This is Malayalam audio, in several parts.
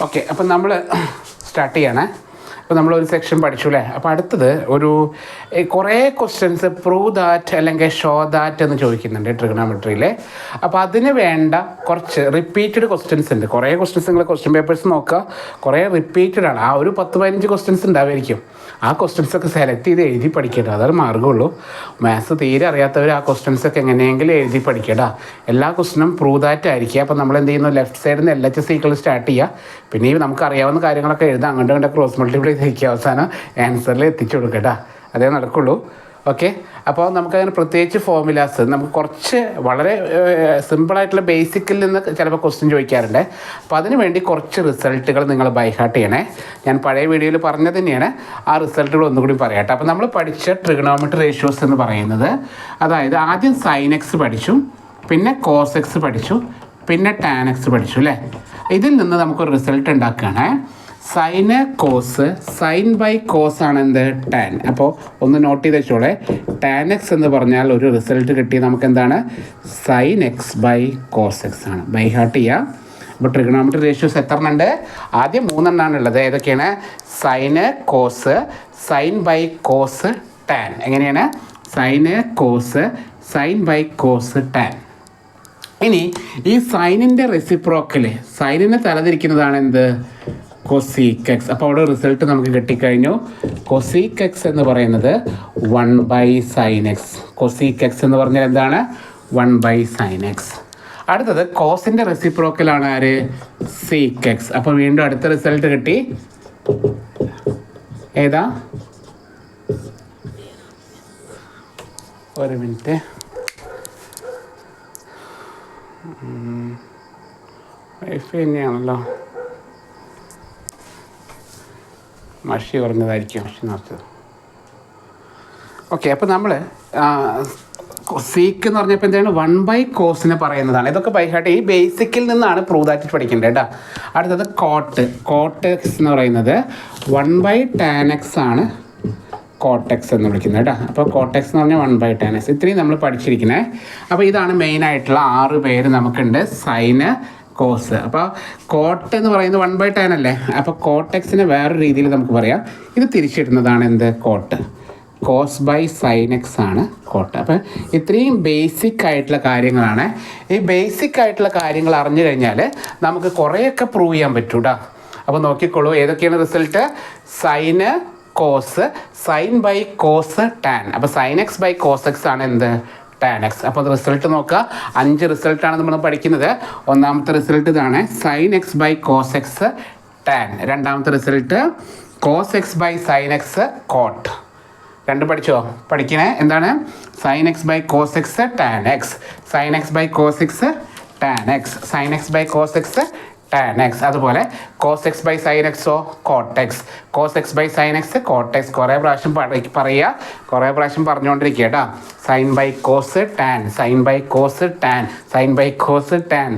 ഓക്കെ, അപ്പം നമ്മൾ സ്റ്റാർട്ട് ചെയ്യണേ. അപ്പോൾ നമ്മളൊരു സെക്ഷൻ പഠിച്ചു അല്ലേ. അപ്പോൾ അടുത്തത് ഒരു കുറേ ക്വസ്റ്റ്യൻസ് പ്രൂവ് ദാറ്റ് അല്ലെങ്കിൽ ഷോ ദാറ്റ് എന്ന് ചോദിക്കുന്നുണ്ട് ട്രിഗണോമെട്രിയിൽ. അപ്പോൾ അതിന് വേണ്ട കുറച്ച് റിപ്പീറ്റഡ് ക്വസ്റ്റ്യൻസ് ഉണ്ട്. കുറേ ക്വസ്റ്റ്യൻസ് നിങ്ങൾ ക്വസ്റ്റ്യൻ പേപ്പേഴ്സ് നോക്കുക, കുറേ റിപ്പീറ്റഡ് ആണ്. ആ ഒരു 10-15 ക്വസ്റ്റ്യൻസ് ഉണ്ടാവുമായിരിക്കും. ആ ക്വസ്റ്റ്യൻസൊക്കെ സെലക്ട് ചെയ്ത് എഴുതി പഠിക്കേണ്ട, അതൊരു മാർഗ്ഗമുള്ളൂ. മാത്സ് തീരെ അറിയാത്തവർ ആ ക്വസ്റ്റ്യൻസൊക്കെ എങ്ങനെയെങ്കിലും എഴുതി പഠിക്കേണ്ട. എല്ലാ ക്വസ്റ്റ്യനും പ്രൂവ് ദാറ്റ് ആയിരിക്കുക. അപ്പോൾ നമ്മൾ എന്ത് ചെയ്യുന്നു, ലെഫ്റ്റ് സൈഡിൽ നിന്ന് LHS ഈക്വൽ സ്റ്റാർട്ട് ചെയ്യുക. പിന്നെ നമുക്ക് അറിയാവുന്ന കാര്യങ്ങളൊക്കെ എഴുതാം, അങ്ങോട്ട് ക്രോസ് മൾട്ടിപ്ലൈ ചെയ്യിക്കുക, അവസാനം ആൻസറിൽ എത്തിച്ചു കൊടുക്കട്ടോ. അതേ നടക്കുള്ളൂ. ഓക്കെ, അപ്പോൾ നമുക്കങ്ങനെ പ്രത്യേകിച്ച് ഫോർമുലാസ് നമുക്ക് കുറച്ച് വളരെ സിമ്പിളായിട്ടുള്ള ബേസിക്കിൽ നിന്ന് ചിലപ്പോൾ ക്വസ്റ്റ്യൻ ചോദിക്കാറുണ്ട്. അപ്പോൾ അതിന് വേണ്ടി കുറച്ച് റിസൾട്ടുകൾ നിങ്ങൾ ബൈ ഹാർട്ട് ചെയ്യണേ. ഞാൻ പഴയ വീഡിയോയിൽ പറഞ്ഞത് തന്നെയാണ്, ആ റിസൾട്ടുകൾ ഒന്നുകൂടി പറയട്ടെ. അപ്പോൾ നമ്മൾ പഠിച്ച ട്രിഗണോമെട്രി റേഷ്യോസ് എന്ന് പറയുന്നത്, അതായത് ആദ്യം സൈൻ എക്സ് പഠിച്ചു, പിന്നെ കോസ് എക്സ് പഠിച്ചു, പിന്നെ ടാൻ എക്സ് പഠിച്ചു അല്ലേ. ഇതിൽ നിന്ന് നമുക്കൊരു റിസൾട്ട് ഉണ്ടാക്കുകയാണ്. Sine cos, sine by cos ആണ് എന്ത്, ടാൻ. അപ്പോൾ ഒന്ന് നോട്ട് ചെയ്ത് വെച്ചോളെ, ടാൻ എക്സ് എന്ന് പറഞ്ഞാൽ ഒരു റിസൾട്ട് കിട്ടി നമുക്ക് എന്താണ്, sine x by cos x ആണ്. ബൈ ഹാർട്ട് ചെയ്യാം. അപ്പോൾ ട്രിഗണോമെട്രി റേഷ്യോസ് എത്ര ഉണ്ട്, ആദ്യം 3 എണ്ണമാണ് ഉള്ളത്. ഏതൊക്കെയാണ്, sine cos, sine by cos, tan. എങ്ങനെയാണ്, sine cos, sine by cos, tan. ഇനി ഈ സൈനിൻ്റെ റെസിപ്രോക്കല്, സൈനിനെ തലതിരിക്കുന്നതാണ് എന്ത്, കൊസീക് എക്സ്. അപ്പോൾ അവിടെ റിസൾട്ട് നമുക്ക് കിട്ടിക്കഴിഞ്ഞു. കൊസീക് എക്സ് എന്ന് പറയുന്നത് 1/sin x. കൊസീക് എക്സ് എന്ന് പറഞ്ഞാൽ എന്താണ്, 1/sin x. അടുത്തത് കോസിൻ്റെ റെസിപ്രോക്കലാണ് ആര്, സീക് എക്സ്. അപ്പോൾ വീണ്ടും അടുത്ത റിസൾട്ട് കിട്ടി. ഏതാ, ഒരു മിനിറ്റ്, വൈഫൈ തന്നെയാണല്ലോ, മഷി പറഞ്ഞതായിരിക്കും, മഷി നിറച്ചത്. ഓക്കെ, അപ്പോൾ നമ്മൾ സീക്ക് എന്ന് പറഞ്ഞപ്പോൾ എന്താണ്, 1/cos പറയുന്നതാണ്. ഇതൊക്കെ ബൈഹാർട്ട് ഈ ബേസിക്കിൽ നിന്നാണ് പ്രൂവ് ദാറ്റ് പഠിക്കേണ്ടത് കേട്ടോ. അടുത്തത് കോട്ട് എക്സ് എന്ന് പറയുന്നത് 1/tan x ആണ് കോട്ടെക്സ് എന്ന് വിളിക്കുന്നത് കേട്ടോ. അപ്പോൾ കോട്ടെക്സ് എന്ന് പറഞ്ഞാൽ 1/tan x. ഇത്രയും നമ്മൾ പഠിച്ചിരിക്കുന്നത്. അപ്പോൾ ഇതാണ് മെയിനായിട്ടുള്ള 6 പേര് നമുക്കുണ്ട്, സൈന്, കോസ്. അപ്പോൾ കോട്ട് എന്ന് പറയുന്നത് 1/tan അല്ലേ. അപ്പോൾ കോട്ടെക്സിനെ വേറൊരു രീതിയിൽ നമുക്ക് പറയാം. ഇത് തിരിച്ചിടുന്നതാണ് എന്ത്, cot. Cos by sine x ആണ് കോട്ട്. അപ്പോൾ ഇത്രയും ബേസിക് ആയിട്ടുള്ള കാര്യങ്ങളാണ്. ഈ ബേസിക് ആയിട്ടുള്ള കാര്യങ്ങൾ അറിഞ്ഞു കഴിഞ്ഞാൽ നമുക്ക് കുറേയൊക്കെ പ്രൂവ് ചെയ്യാൻ പറ്റൂ കേട്ടോ. അപ്പോൾ നോക്കിക്കോളൂ, ഏതൊക്കെയാണ് result, sine cos, sine by cos, tan. അപ്പോൾ sine x by cos x ആണ് എന്ത്, ടാൻ എക്സ്. അപ്പോൾ അത് റിസൾട്ട് നോക്കുക. 5 റിസൾട്ടാണ് നമ്മൾ പഠിക്കുന്നത്. ഒന്നാമത്തെ റിസൾട്ട് ഇതാണ്, sine x by cos x, tan. രണ്ടാമത്തെ result cos x by sine x, cot. 2 പഠിച്ചോ, പഠിക്കണേ. എന്താണ്, sine x by cos x, tan x, sine x by cos x, tan x, sine x by cos x, tan x. അതുപോലെ കോസ് എക്സ് ബൈ സൈൻ എക്സോ, cot x, cos x by sine x, cot x. കുറേ പ്രാവശ്യം പറയുക, കുറേ പ്രാവശ്യം പറഞ്ഞുകൊണ്ടിരിക്കുക കേട്ടോ. Sine by cos, tan, sine by cos, tan, sine by cos, tan.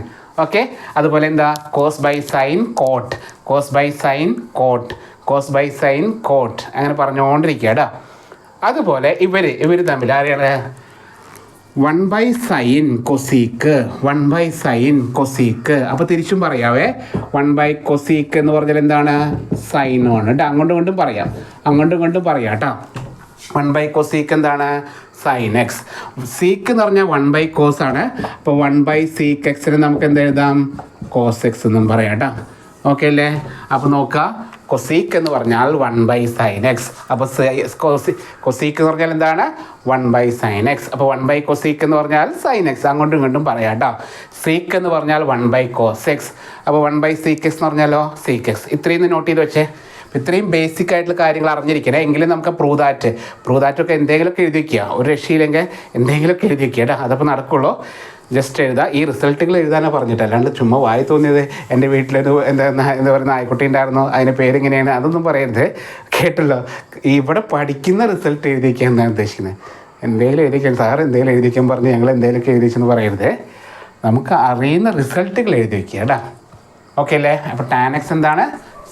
Okay, അതുപോലെ എന്താ, cos by sine, cot, cos by sine, cot, cos by sine, cot. അങ്ങനെ പറഞ്ഞുകൊണ്ടിരിക്കുക കേട്ടോ. അതുപോലെ ഇവർ തമ്മിൽ ആരെയാണ്, 1/sin കൊസീക്ക്, 1/sin കൊസീക്ക്. അപ്പോൾ തിരിച്ചും പറയാവേ, 1/cosec എന്ന് പറഞ്ഞാൽ എന്താണ്, സൈനാണ് കേട്ടോ. അങ്ങോട്ടും പറയാം, അങ്ങോട്ടും പറയാം കേട്ടോ. 1/cosec എന്താണ്, സൈൻ എക്സ്. സീക്ക് എന്ന് പറഞ്ഞാൽ 1/cos ആണ്. അപ്പോൾ 1/sec എക്സിന് നമുക്ക് എന്ത് എഴുതാം, കോസ് എക്സ് എന്നും പറയാം കേട്ടോ. ഓക്കെ അല്ലേ. അപ്പോൾ നോക്കുക, കൊസീക്ക് എന്ന് പറഞ്ഞാൽ 1/sin x. അപ്പോൾ കൊസീക്ക് എന്ന് പറഞ്ഞാൽ എന്താണ്, 1/sin x. അപ്പോൾ 1/cosec എന്ന് പറഞ്ഞാൽ സൈൻ എക്സ്. അങ്ങോട്ടും ഇങ്ങോട്ടും പറയാം കേട്ടോ. സീക്ക് എന്ന് പറഞ്ഞാൽ 1/cos x. അപ്പോൾ 1/sec x എന്ന് പറഞ്ഞാലോ, സീക്ക് എക്സ്. ഇത്രയും നോട്ട് ചെയ്ത് വെച്ചേ. ഇത്രയും ബേസിക് ആയിട്ടുള്ള കാര്യങ്ങൾ അറിഞ്ഞിരിക്കണേ, എങ്കിലും നമുക്ക് പ്രൂവ് ദാറ്റൊക്കെ എന്തെങ്കിലുമൊക്കെ എഴുതി വയ്ക്കുക. ഒരു രക്ഷയില്ലെങ്കിൽ എന്തെങ്കിലുമൊക്കെ എഴുതി വയ്ക്കുക കേട്ടോ. അതപ്പോൾ നടക്കുള്ളൂ. ജസ്റ്റ് എഴുതുക. ഈ റിസൾട്ടുകൾ എഴുതാനാണ് പറഞ്ഞിട്ട്, അല്ലാണ്ട് ചുമ്മാ വായി തോന്നിയത് എൻ്റെ വീട്ടിലൊരു എന്താ പറയുക നായ്ക്കുട്ടി ഉണ്ടായിരുന്നു, അതിൻ്റെ പേരിങ്ങനെയാണ്, അതൊന്നും പറയരുത് കേട്ടല്ലോ. ഇവിടെ പഠിക്കുന്ന റിസൾട്ട് എഴുതിക്കാൻ എന്നാണ് ഉദ്ദേശിക്കുന്നത്. എന്തെങ്കിലും എഴുതിക്കാൻ സാർ എന്തെങ്കിലും എഴുതിക്കാൻ പറഞ്ഞ് ഞങ്ങൾ എന്തെങ്കിലുമൊക്കെ എഴുതിച്ചെന്ന് പറയരുത്. നമുക്ക് അറിയുന്ന റിസൾട്ടുകൾ എഴുതി വയ്ക്കുക കേട്ടോ. ഓക്കെ അല്ലേ. അപ്പോൾ ടാൻ എക്സ് എന്താണ്,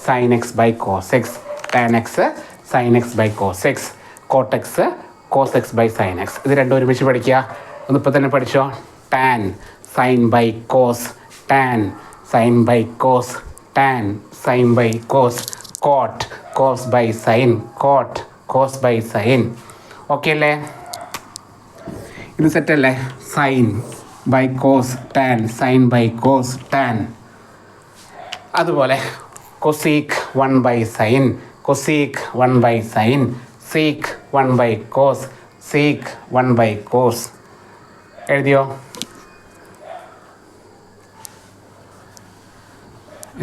sine x by cos x, tan x sine x by cos x, cot x cos x by sine x. ഇത് രണ്ടും ഒരുമിച്ച് പഠിക്കുക. ഒന്നിപ്പോൾ തന്നെ പഠിച്ചോ. tan sin by cos, tan sin by cos, tan sine by cos, cot cos by sine, cot cos by sine. Okay അല്ലേ? ഇത് സെറ്റല്ലേ? Sine by cos tan, sine by cos tan. അതുപോലെ cosec 1 by sine, cosec 1 by sine, sec 1 by cos, sec 1 by cos. എഴുതിയോ?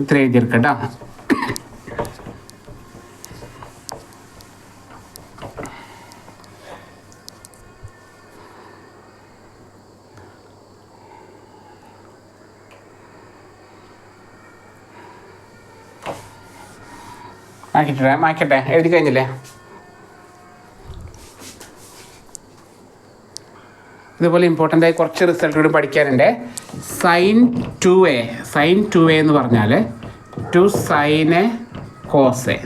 ഇത്ര എഴുതിയെടുക്കട്ടോ. മായ്ക്കട്ടെ, എഴുതി കഴിഞ്ഞില്ലേ? ഇതുപോലെ ഇമ്പോർട്ടൻ്റ് ആയി കുറച്ച് റിസൾട്ട് കൂടി പഠിക്കാനുണ്ട്. സൈൻ 2a, സൈൻ 2a എന്ന് പറഞ്ഞാൽ 2 sine a cos a.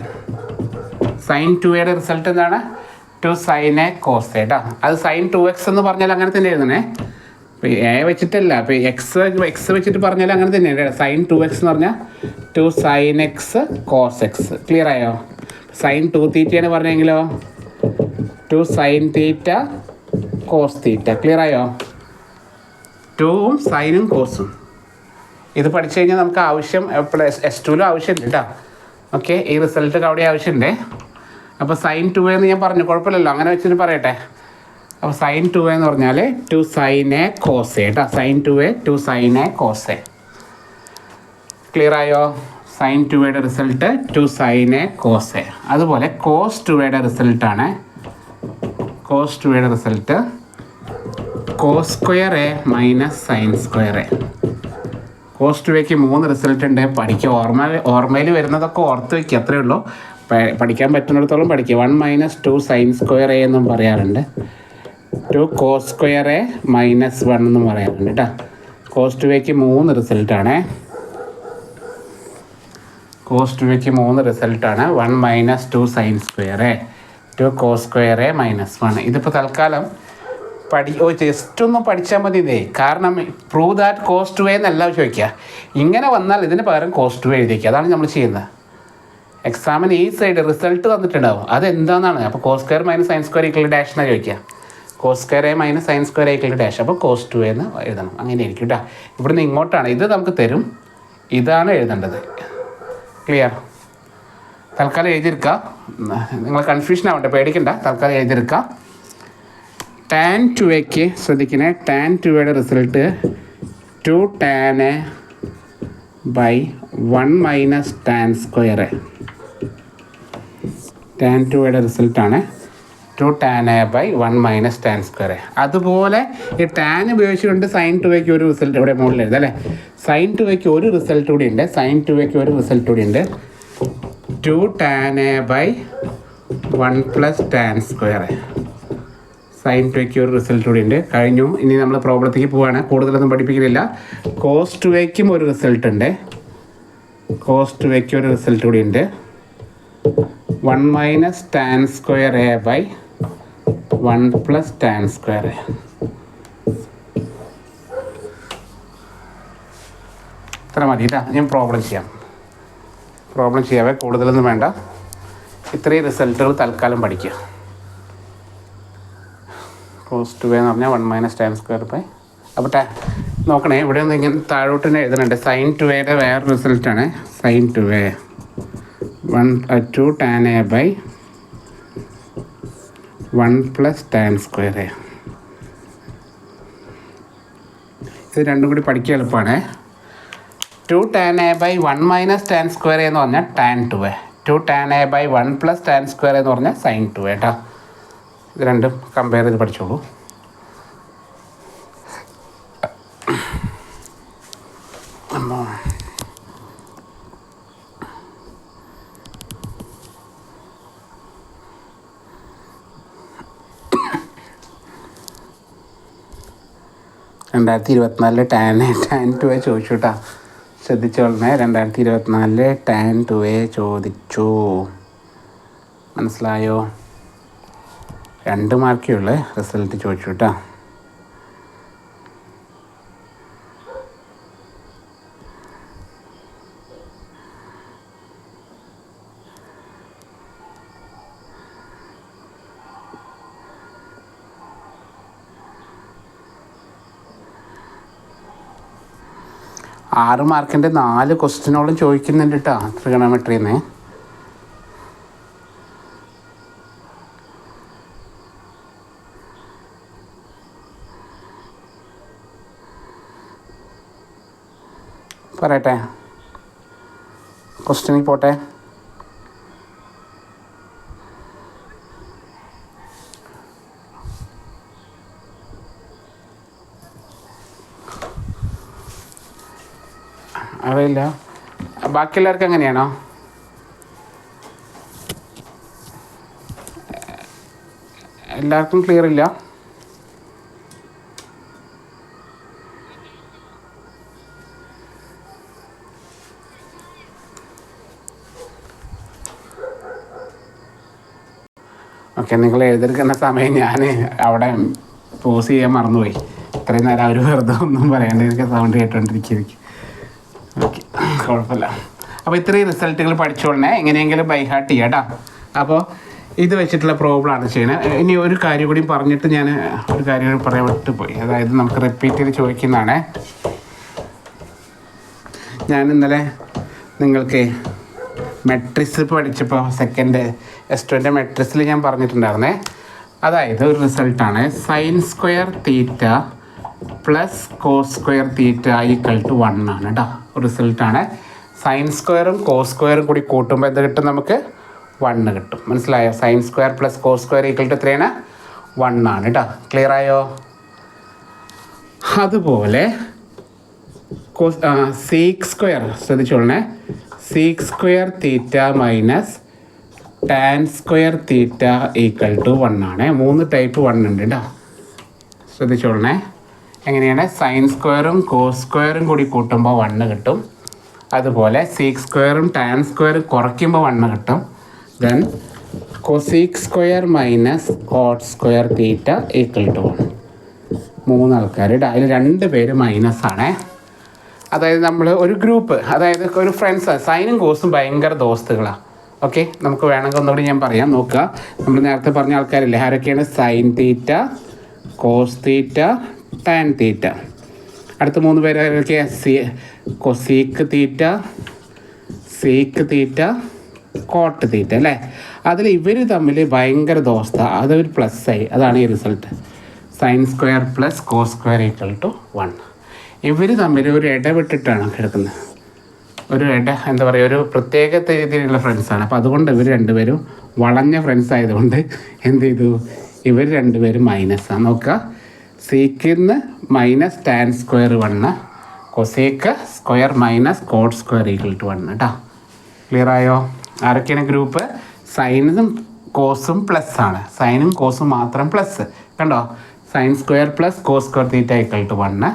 Sine 2a result എന്താണ്? 2 സൈൻ എ കോസ് എ കേട്ടോ. അത് സൈൻ 2x എന്ന് പറഞ്ഞാൽ അങ്ങനെ തന്നെ എഴുതണേ. ഇപ്പോൾ എ വെച്ചിട്ടല്ല, ഇപ്പോൾ എക്സ് വെച്ചിട്ട് പറഞ്ഞാൽ അങ്ങനെ തന്നെയാണ്. സൈൻ 2x എന്ന് പറഞ്ഞാൽ 2 sine x cos x. Clear ആയോ? സൈൻ 2 തീറ്റയാണ് പറഞ്ഞെങ്കിലോ 2 sine theta cos theta. Clear ആയോ? 2ഉം സൈനും കോസും. ഇത് പഠിച്ചു കഴിഞ്ഞാൽ നമുക്ക് ആവശ്യം എപ്പോഴും S2ലും ആവശ്യമുണ്ട് കേട്ടോ. ഓക്കെ, ഈ റിസൾട്ട് അവിടെ ആവശ്യമുണ്ട്. അപ്പോൾ സൈൻ 2a എന്ന് ഞാൻ പറഞ്ഞു, കുഴപ്പമില്ലല്ലോ, അങ്ങനെ വെച്ചിട്ട് പറയട്ടെ. അപ്പോൾ സൈൻ 2a എന്ന് പറഞ്ഞാൽ 2 സൈൻ എ കോസ് എ കേട്ടോ. Sine 2a 2 sine a cos a. Clear ആയോ? Sine 2a result 2 sine a cos a. അതുപോലെ കോസ് 2a റിസൾട്ടാണ്. Cos 2a result cos square a minus sine square a. Cos 2aക്ക് 3 റിസൾട്ട് ഉണ്ട്. പഠിക്കുക, ഓർമ്മയിൽ വരുന്നതൊക്കെ ഓർത്ത് വയ്ക്കുക, അത്രയേ ഉള്ളൂ. പഠിക്കാൻ പറ്റുന്നിടത്തോളം പഠിക്കുക. 1 മൈനസ് 2 സൈൻ സ്ക്വയർ എ എന്നും പറയാറുണ്ട്. 2 കോസ് സ്ക്വയർ എ മൈനസ് 1 എന്നും പറയാറുണ്ട് കേട്ടോ. കോസ് 2aക്ക് 3 റിസൾട്ടാണ്. കോസ് 2aക്ക് 3 റിസൾട്ടാണ്. 1 minus 2 sine square a, 2 cos square a minus 1. ഇതിപ്പോൾ തൽക്കാലം ജസ്റ്റ് ഒന്ന് പഠിച്ചാൽ മതി ഇതേ. കാരണം പ്രൂവ് ദാറ്റ് കോസ് 2a എന്നല്ല ചോദിക്കുക. ഇങ്ങനെ വന്നാൽ ഇതിന് പകരം കോസ് 2a എഴുതിക്കുക. അതാണ് നമ്മൾ ചെയ്യുന്നത്. എക്സാമിന് ഈ സൈഡ് റിസൾട്ട് തന്നിട്ടുണ്ടാവും, അതെന്താണെന്നാണ്. അപ്പോൾ cos square minus sine square equal dash എന്നാണ് ചോദിക്കുക. Cos square a minus sine square equal dash. അപ്പോൾ കോസ് 2a എന്ന് എഴുതണം. അങ്ങനെ ആയിരിക്കും കേട്ടോ. ഇവിടുന്ന് ഇങ്ങോട്ടാണ്, ഇത് നമുക്ക് തരും, ഇതാണ് എഴുതേണ്ടത്. ക്ലിയർ? തൽക്കാലം എഴുതിയെടുക്കുക. നിങ്ങൾ കൺഫ്യൂഷൻ ആവട്ടെ, പേടിക്കണ്ട, തൽക്കാലം എഴുതിയെടുക്കുക. ടാൻ 2aക്ക് ശ്രദ്ധിക്കണേ. Tan 2a result 2 tan a by 1 minus tan square a. Tan 2a റിസൾട്ടാണ് 2 tan a by 1 minus tan square a. അതുപോലെ ഈ ടാൻ ഉപയോഗിച്ചുകൊണ്ട് സൈൻ 2aക്ക് ഒരു റിസൾട്ട് ഇവിടെ മുകളിൽ എഴുതാം അല്ലേ. സൈൻ 2aക്ക് ഒരു റിസൾട്ട് കൂടി ഉണ്ട്. സൈൻ 2aക്ക് ഒരു റിസൾട്ട് കൂടി ഉണ്ട്. 2 tan a by 1 plus tan square a. Sine 2aക്ക് ഒരു റിസൾട്ട് കൂടി ഉണ്ട്. കഴിഞ്ഞു. ഇനി നമ്മൾ പ്രോബ്ലത്തേക്ക് പോവുകയാണ്. കൂടുതലൊന്നും പഠിപ്പിക്കുന്നില്ല. കോസ് 2aക്കും ഒരു റിസൾട്ട് ഉണ്ട്. കോസ് 2aക്ക് ഒരു റിസൾട്ട് കൂടി ഉണ്ട്. 1 minus tan square a by 1 plus tan square a. ഇത്ര മതി കേട്ടോ. ഞാൻ പ്രോബ്ലം ചെയ്യാവേ, കൂടുതലൊന്നും വേണ്ട. ഇത്രയും റിസൾട്ടുകൾ തൽക്കാലം പഠിക്കുക. കോസ് 2a എന്ന് പറഞ്ഞാൽ 1 മൈനസ് ടാൻ സ്ക്വയർ ബൈ. അപ്പോൾ നോക്കണേ, ഇവിടെ ഒന്ന് ഇങ്ങനെ താഴോട്ട് തന്നെ എഴുതുന്നുണ്ട്. സൈൻ 2a വേറെ റിസൾട്ടാണ്. Sine 2a 2 tan a by 1 plus tan square a. ഇത് രണ്ടും കൂടി പഠിക്കാൻ എളുപ്പമാണ്. 2 tan a by 1 minus tan square എന്ന് പറഞ്ഞാൽ tan 2a. 2 tan a by 1 plus tan square എന്ന് പറഞ്ഞാൽ സൈൻ 2a കേട്ടോ. ഇത് രണ്ടും കമ്പയർ ചെയ്ത് പഠിച്ചോളൂ. രണ്ടായിരത്തി 2024 ടാൻ 2a ചോദിച്ചു കേട്ടോ. ശ്രദ്ധിച്ചോളണേ. 2024 ടാൻ 2a ചോദിച്ചു. മനസ്സിലായോ? 2 മാർക്കേ ഉള്ളൂ. റിസൾട്ട് ചോദിച്ചു കേട്ടോ. 6 മാർക്കിൻ്റെ 4 ക്വസ്റ്റ്യനോളം ചോദിക്കുന്നുണ്ട് കേട്ടോ ട്രിഗണോമെട്രിന്ന്. പറയട്ടെ, ക്വസ്റ്റ്യനിൽ പോട്ടെ. അറിയില്ല, ബാക്കി എല്ലാവർക്കും എങ്ങനെയാണോ? എല്ലാവർക്കും ക്ലിയർ ഇല്ല? ഓക്കെ, നിങ്ങൾ എഴുതിയെടുക്കുന്ന സമയം ഞാൻ അവിടെ പോസ് ചെയ്യാൻ മറന്നുപോയി. ഇത്രയും നേരം അവർ വെറുതെ ഒന്നും പറയാണ്ട് എനിക്ക് സൗണ്ട് കേട്ടോണ്ടിരിക്കും. ഓക്കെ, കുഴപ്പമില്ല. അപ്പോൾ ഇത്രയും റിസൾട്ടുകൾ പഠിച്ചോളണേ, എങ്ങനെയെങ്കിലും ബൈ ഹാർട്ട് ചെയ്യാം കേട്ടോ. അപ്പോൾ ഇത് വെച്ചിട്ടുള്ള പ്രോബ്ലമാണ് ചെയ്യണത്. ഇനി ഒരു കാര്യം കൂടി പറഞ്ഞിട്ട് ഞാൻ ഒരു കാര്യം കൂടി പറയാൻ വിട്ടുപോയി. അതായത് നമുക്ക് റിപ്പീറ്റ് ചെയ്ത് ചോദിക്കുന്നതാണ്. ഞാൻ ഇന്നലെ നിങ്ങൾക്ക് മെട്രിക്സ് പഠിച്ചപ്പോൾ സെക്കൻഡ് S2 മെട്രിക്സിൽ ഞാൻ പറഞ്ഞിട്ടുണ്ടായിരുന്നേ. അതായത് ഒരു റിസൾട്ടാണ് sine square theta plus cos square theta equal to 1 ആണ് കേട്ടോ. റിസൾട്ടാണ്. സൈൻ സ്ക്വയറും കോസ് സ്ക്വയറും കൂടി കൂട്ടുമ്പോൾ എന്ത് കിട്ടും? നമുക്ക് 1 കിട്ടും. മനസ്സിലായോ? Sine square plus cos square equal to എത്രയാണ്? 1 ആണ് കേട്ടോ. ക്ലിയർ ആയോ? അതുപോലെ സീക്ക് സ്ക്വയർ ശ്രദ്ധിച്ചോളണേ. Sec square theta minus tan square theta equal to 1 ആണ്. 3 ടൈപ്പ് 1 ഉണ്ട് കേട്ടോ, ശ്രദ്ധിച്ചോളണേ. എങ്ങനെയാണ്? സൈൻ സ്ക്വയറും കോസ് സ്ക്വയറും കൂടി കൂട്ടുമ്പോൾ 1 കിട്ടും. അതുപോലെ സീക്ക് സ്ക്വയറും ടാൻ സ്ക്വയറും കുറയ്ക്കുമ്പോൾ 1 കിട്ടും. Then cosec square minus cot square theta equal to 1. 3 ആൾക്കാർ. അതിൽ 2 പേര് മൈനസ് ആണ്. അതായത് നമ്മൾ ഒരു ഗ്രൂപ്പ്, അതായത് ഒരു ഫ്രണ്ട്സ്, സൈനും കോസും ഭയങ്കര ദോസ്തുകളാണ്. ഓക്കെ, നമുക്ക് വേണമെങ്കിൽ ഒന്നുകൂടി ഞാൻ പറയാം, നോക്കുക. നമ്മൾ നേരത്തെ പറഞ്ഞ ആൾക്കാരില്ലേ, ആരൊക്കെയാണ്? Sine theta, cos theta, tan theta. അടുത്ത 3 പേര് ആരൊക്കെയാണ്? Cosec theta, sec theta, cot theta അല്ലേ. അതിൽ ഇവർ തമ്മിൽ ഭയങ്കര ദോസ്ത, അതൊരു പ്ലസ് ആയി. അതാണ് ഈ result. Sine square plus cos square equal to 1. ഇവർ തമ്മിൽ ഒരു ഇടവിട്ടിട്ടാണ് കിടക്കുന്നത്. ഒരു എന്താ പറയുക, ഒരു പ്രത്യേക രീതിയിലുള്ള ഫ്രണ്ട്സാണ്. അപ്പോൾ അതുകൊണ്ട് ഇവർ 2 പേരും വളഞ്ഞ ഫ്രണ്ട്സ് ആയതുകൊണ്ട് എന്ത് ചെയ്തു? ഇവർ 2 പേരും മൈനസാണ്. നോക്കുക, സീക്കിന്ന് minus tan square 1, cosec square minus cot square equal to 1 കേട്ടോ. ക്ലിയർ ആയോ? ആരൊക്കെയാണ് ഗ്രൂപ്പ്? സൈനും കോസും പ്ലസ് ആണ്. സൈനും കോസും മാത്രം പ്ലസ്. കണ്ടോ? Sine square plus cos square theta equal to 1.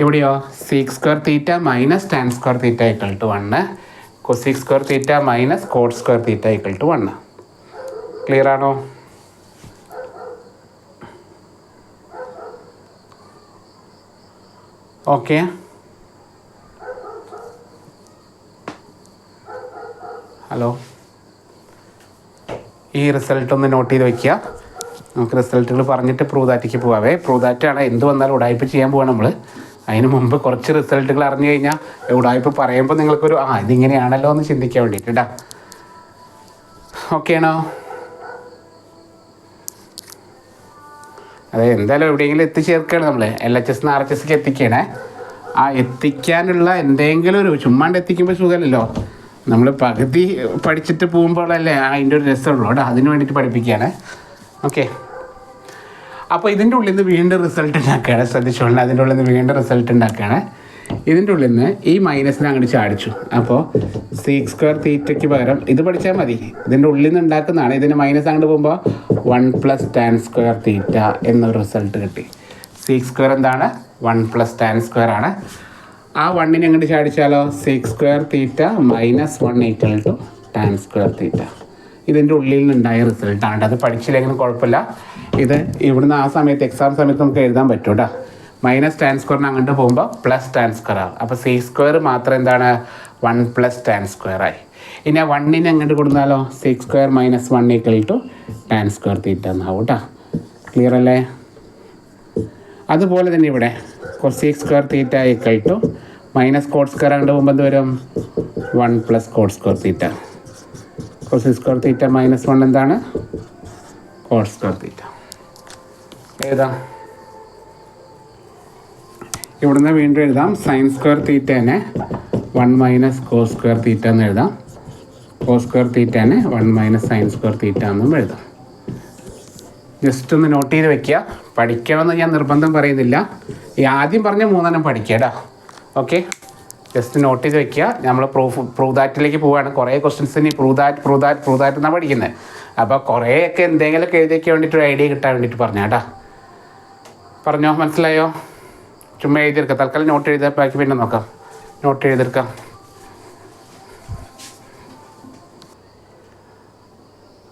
ഇവിടെയോ? Sec square theta minus tan square theta equal to 1, cosec square theta minus cot square theta equal to 1. Clear ആണോ? Okay, hello. ഈ റിസൾട്ട് ഒന്ന് നോട്ട് ചെയ്ത് വയ്ക്കുക. നമുക്ക് റിസൾട്ടുകൾ പറഞ്ഞിട്ട് പ്രൂവ് ദാറ്റിലേക്ക് പോകാവേ. പ്രൂവ് ദാറ്റാണ് എന്ത് വന്നാലും ഉടായ്പ ചെയ്യാൻ പോവാണ് നമ്മൾ. അതിന് മുമ്പ് കുറച്ച് റിസൾട്ടുകൾ അറിഞ്ഞു കഴിഞ്ഞാൽ ഉടായ്പ പറയുമ്പോൾ നിങ്ങൾക്കൊരു ഇതിങ്ങനെയാണല്ലോ എന്ന് ചിന്തിക്കാൻ വേണ്ടിയിട്ട് കേട്ടോ. ഓക്കെ ആണോ? അതെ, എന്തായാലും എവിടെയെങ്കിലും എത്തിച്ചേർക്കുകയാണ് നമ്മൾ. LHS RHS എത്തിക്കണേ. ആ എത്തിക്കാനുള്ള എന്തെങ്കിലും ഒരു ചുമ്മാണ്ട് എത്തിക്കുമ്പോൾ സുഖമല്ലല്ലോ. നമ്മൾ പകുതി പഠിച്ചിട്ട് പോകുമ്പോഴല്ലേ അതിൻ്റെ ഒരു രസമുള്ളൂ കേട്ടോ. അതിന് വേണ്ടിയിട്ട് പഠിപ്പിക്കുകയാണ്. ഓക്കെ, അപ്പോൾ ഇതിൻ്റെ ഉള്ളിൽ നിന്ന് വീണ്ടും റിസൾട്ട് ഉണ്ടാക്കുകയാണ്. ശ്രദ്ധിച്ചോളണം, അതിൻ്റെ ഉള്ളിൽ നിന്ന് വീണ്ടും റിസൾട്ട് ഉണ്ടാക്കുകയാണ്. ഇതിൻ്റെ ഉള്ളിൽ നിന്ന് ഈ മൈനസിനെ അങ്ങോട്ട് ചാടിച്ചു. അപ്പോൾ സീക്ക് സ്ക്വയർ തീറ്റയ്ക്ക് പകരം ഇത് പഠിച്ചാൽ മതി. ഇതിൻ്റെ ഉള്ളിൽ നിന്ന് ഉണ്ടാക്കുന്നതാണ്. ഇതിന് മൈനസ് അങ്ങോട്ട് പോകുമ്പോൾ 1 പ്ലസ് ടാൻ സ്ക്വയർ തീറ്റ എന്നൊരു റിസൾട്ട് കിട്ടി. സീക്ക് സ്ക്വയർ എന്താണ്? 1 പ്ലസ് ടാൻ സ്ക്വയർ ആണ്. ആ 1നെ അങ്ങോട്ട് ചാടിച്ചാലോ? Sec square theta minus 1 equal to tan square theta. ഇതിൻ്റെ ഉള്ളിൽ നിന്നുണ്ടായ റിസൾട്ടാണ്. അത് പഠിച്ചില്ലെങ്കിലും കുഴപ്പമില്ല. ഇത് ഇവിടുന്ന് ആ സമയത്ത് എക്സാം സമയത്ത് നമുക്ക് എഴുതാൻ പറ്റും കേട്ടോ. മൈനസ് ടാൻ സ്ക്വയറിന് അങ്ങോട്ട് പോകുമ്പോൾ പ്ലസ് ടാൻ സ്ക്വയർ ആവും. അപ്പോൾ സി സ്ക്വയർ മാത്രം എന്താണ്? 1 പ്ലസ് ടാൻ സ്ക്വയർ ആയി. ഇനി ആ 1നെ അങ്ങോട്ട് കൊടുത്താലോ? Sec square minus 1 equal to tan square theta എന്നാവും കേട്ടോ. ക്ലിയർ അല്ലേ? അതുപോലെ തന്നെ ഇവിടെ cosec square theta equal to minus cot square അങ്ങോട്ട് പോകുമ്പോൾ എന്ത് വരും 1 + cot square theta. Cos square theta -1 എന്താണ് കോഡ് സ്ക്വയർ തീറ്റ. എഴുതാം. ഇവിടുന്ന് വീണ്ടും എഴുതാം സൈൻ സ്ക്വയർ തീറ്റേനെ 1 - കോസ് സ്ക്വയർ തീറ്റ എന്ന് എഴുതാം. കോസ് സ്ക്വയർ തീറ്റേനെ 1 - സൈൻ സ്ക്വയർ തീറ്റ എന്നും എഴുതാം. ജസ്റ്റ് ഒന്ന് നോട്ട് ചെയ്ത് വെക്കുക. പഠിക്കണമെന്ന് ഞാൻ നിർബന്ധം പറയുന്നില്ല. ഈ ആദ്യം പറഞ്ഞ 3 പഠിക്കുക കേട്ടോ. ഓക്കെ, ജസ്റ്റ് നോട്ട് ചെയ്ത് വെക്കുക. നമ്മൾ പ്രൂവ് ദാറ്റിലേക്ക് പോവുകയാണ്. കുറേ ക്വസ്റ്റ്യൻസ് ഇനി പ്രൂവ് ദാറ്റ് എന്നാണ് പഠിക്കുന്നത്. അപ്പോൾ കുറേയൊക്കെ എന്തെങ്കിലുമൊക്കെ എഴുതിയൊക്കെ വേണ്ടിയിട്ട് ഒരു ഐഡിയ കിട്ടാൻ വേണ്ടിയിട്ട് പറഞ്ഞ കേട്ടോ. പറഞ്ഞോ, മനസ്സിലായോ? ചുമ്മാ എഴുതിയെടുക്കാം. തൽക്കാലം നോട്ട് എഴുതാൻ ബാക്കി പിന്നെ നോക്കാം. നോട്ട് എഴുതിയെടുക്കാം.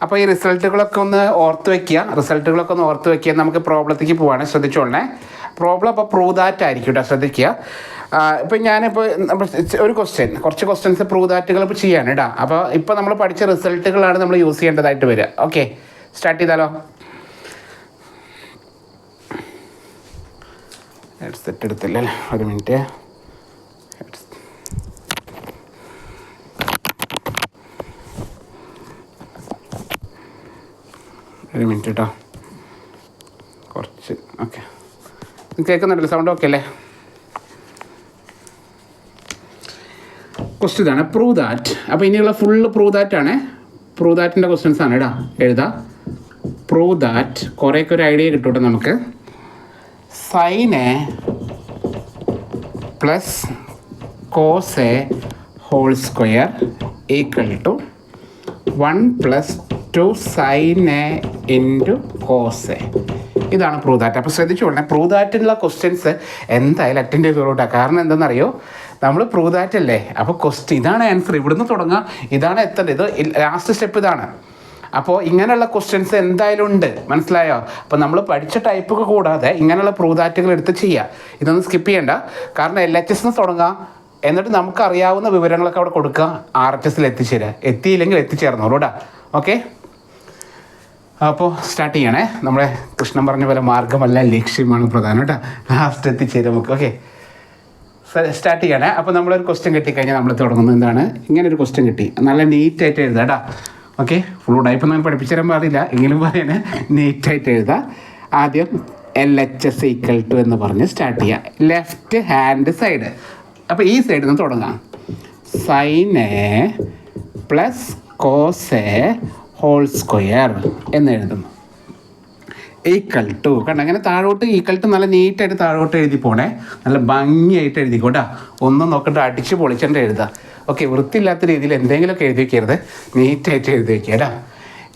അപ്പോൾ ഈ റിസൾട്ടുകളൊക്കെ ഒന്ന് ഓർത്ത് വയ്ക്കുക. നമുക്ക് പ്രോബ്ലത്തേക്ക് പോവാണ്. ശ്രദ്ധിച്ചോളണേ. പ്രോബ്ലം അപ്പോൾ പ്രൂവ് ദാറ്റ് ആയിരിക്കും കേട്ടോ. ശ്രദ്ധിക്കുക. ഇപ്പം ഞാനിപ്പോൾ കുറച്ച് ക്വസ്റ്റ്യൻസ് പ്രൂവ് ദാറ്റുകൾ ഇപ്പോൾ ചെയ്യാണ് കേട്ടോ. അപ്പോൾ ഇപ്പോൾ നമ്മൾ പഠിച്ച റിസൾട്ടുകളാണ് നമ്മൾ യൂസ് ചെയ്യേണ്ടതായിട്ട് വരിക. ഓക്കെ, സ്റ്റാർട്ട് ചെയ്താലോ? ഹെഡ്സെറ്റ് എടുത്തില്ലല്ലേ, ഒരു മിനിറ്റ്. ഒരു മിനിറ്റ് കേട്ടോ, കുറച്ച്. ഓക്കെ, കേൾക്കുന്നുണ്ടല്ലോ? സൗണ്ട് ഓക്കെ അല്ലേ? ക്വസ്റ്റ്യൻ ഇതാണ്, പ്രൂവ് ദാറ്റ്. അപ്പോൾ ഇനിയുള്ള ഫുള്ള് പ്രൂവ് ദാറ്റാണ്. പ്രൂവ് ദാറ്റിൻ്റെ ക്വസ്റ്റ്യൻസ് ആണ് കേട്ടോ. എഴുതാം. പ്രൂവ് ദാറ്റ് കുറേയൊക്കെ ഒരു ഐഡിയ കിട്ടും കേട്ടോ നമുക്ക്. Sine a plus cos a whole square equal to 1 + 2 sine a into cos a. ഇതാണ് പ്രൂവ് ദാറ്റ്. അപ്പോൾ ശ്രദ്ധിച്ചോളണേ, പ്രൂവ് ദാറ്റിലുള്ള ക്വസ്റ്റ്യൻസ് എന്തായാലും അറ്റൻഡ് ചെയ്തോളൂട്ടാ. കാരണം എന്താണെന്നറിയോ, നമ്മൾ പ്രൂവ് ദാറ്റ് അല്ലേ. അപ്പോൾ ഇതാണ് ആൻസർ, ഇവിടുന്ന് തുടങ്ങാം, ഇതാണ് എത്തേണ്ടത്, ഇത് ലാസ്റ്റ് സ്റ്റെപ്പ് ഇതാണ്. അപ്പോൾ ഇങ്ങനെയുള്ള ക്വസ്റ്റ്യൻസ് എന്തായാലും ഉണ്ട്, മനസ്സിലായോ? അപ്പോൾ നമ്മൾ പഠിച്ച ടൈപ്പൊക്കെ കൂടാതെ ഇങ്ങനെയുള്ള പ്രൂവ് ദാറ്റുകൾ എടുത്ത് ചെയ്യുക. ഇതൊന്നും സ്കിപ്പ് ചെയ്യണ്ട. കാരണം LHS തുടങ്ങാം, എന്നിട്ട് നമുക്കറിയാവുന്ന വിവരങ്ങളൊക്കെ അവിടെ കൊടുക്കുക, RHS എത്തിയില്ലെങ്കിൽ എത്തിച്ചേർന്നോളൂ കേട്ടോ. ഓക്കെ, അപ്പോൾ സ്റ്റാർട്ട് ചെയ്യണേ. നമ്മളെ കൃഷ്ണൻ പറഞ്ഞ പോലെ മാർഗ്ഗമല്ല ലക്ഷ്യമാണ് പ്രധാനം കേട്ടോ. ലാസ്റ്റ് എത്തിച്ചേരും നമുക്ക്. ഓക്കെ, സ്റ്റാർട്ട് ചെയ്യണേ. അപ്പോൾ നമ്മളൊരു ക്വസ്റ്റ്യൻ കിട്ടിക്കഴിഞ്ഞാൽ നമ്മൾ തുടങ്ങുന്നത് എന്താണ്, ഇങ്ങനെ ഒരു ക്വസ്റ്റ്യൻ കിട്ടി, നല്ല നീറ്റായിട്ട് എഴുതാം കേട്ടോ. ഓക്കെ, ഫുൾ ടൈപ്പ് ഒന്നും പഠിപ്പിച്ചു തരാൻ പാടില്ല, എങ്കിലും പറയണേ, നീറ്റായിട്ട് എഴുതാം. ആദ്യം LHS = എന്ന് പറഞ്ഞ് സ്റ്റാർട്ട് ചെയ്യാം. Left hand side. അപ്പോൾ ഈ സൈഡിൽ നിന്ന് തുടങ്ങാം. Sine a plus cos a whole square എന്ന് എഴുതുന്നു. ഈക്വൽ ടു, കണ്ട അങ്ങനെ താഴോട്ട് ഈക്വൽ ടു നല്ല നീറ്റായിട്ട് താഴോട്ട് എഴുതി പോണേ. നല്ല ഭംഗിയായിട്ട് എഴുതിക്കോട്ടാ. ഒന്നും നോക്കണ്ട, അടിച്ച് പൊളിച്ചേണ്ട എഴുതുക. ഓക്കെ, വൃത്തിയില്ലാത്ത രീതിയിൽ എന്തെങ്കിലുമൊക്കെ എഴുതി വയ്ക്കരുത്, നീറ്റായിട്ട് എഴുതി വയ്ക്കുക കേട്ടോ.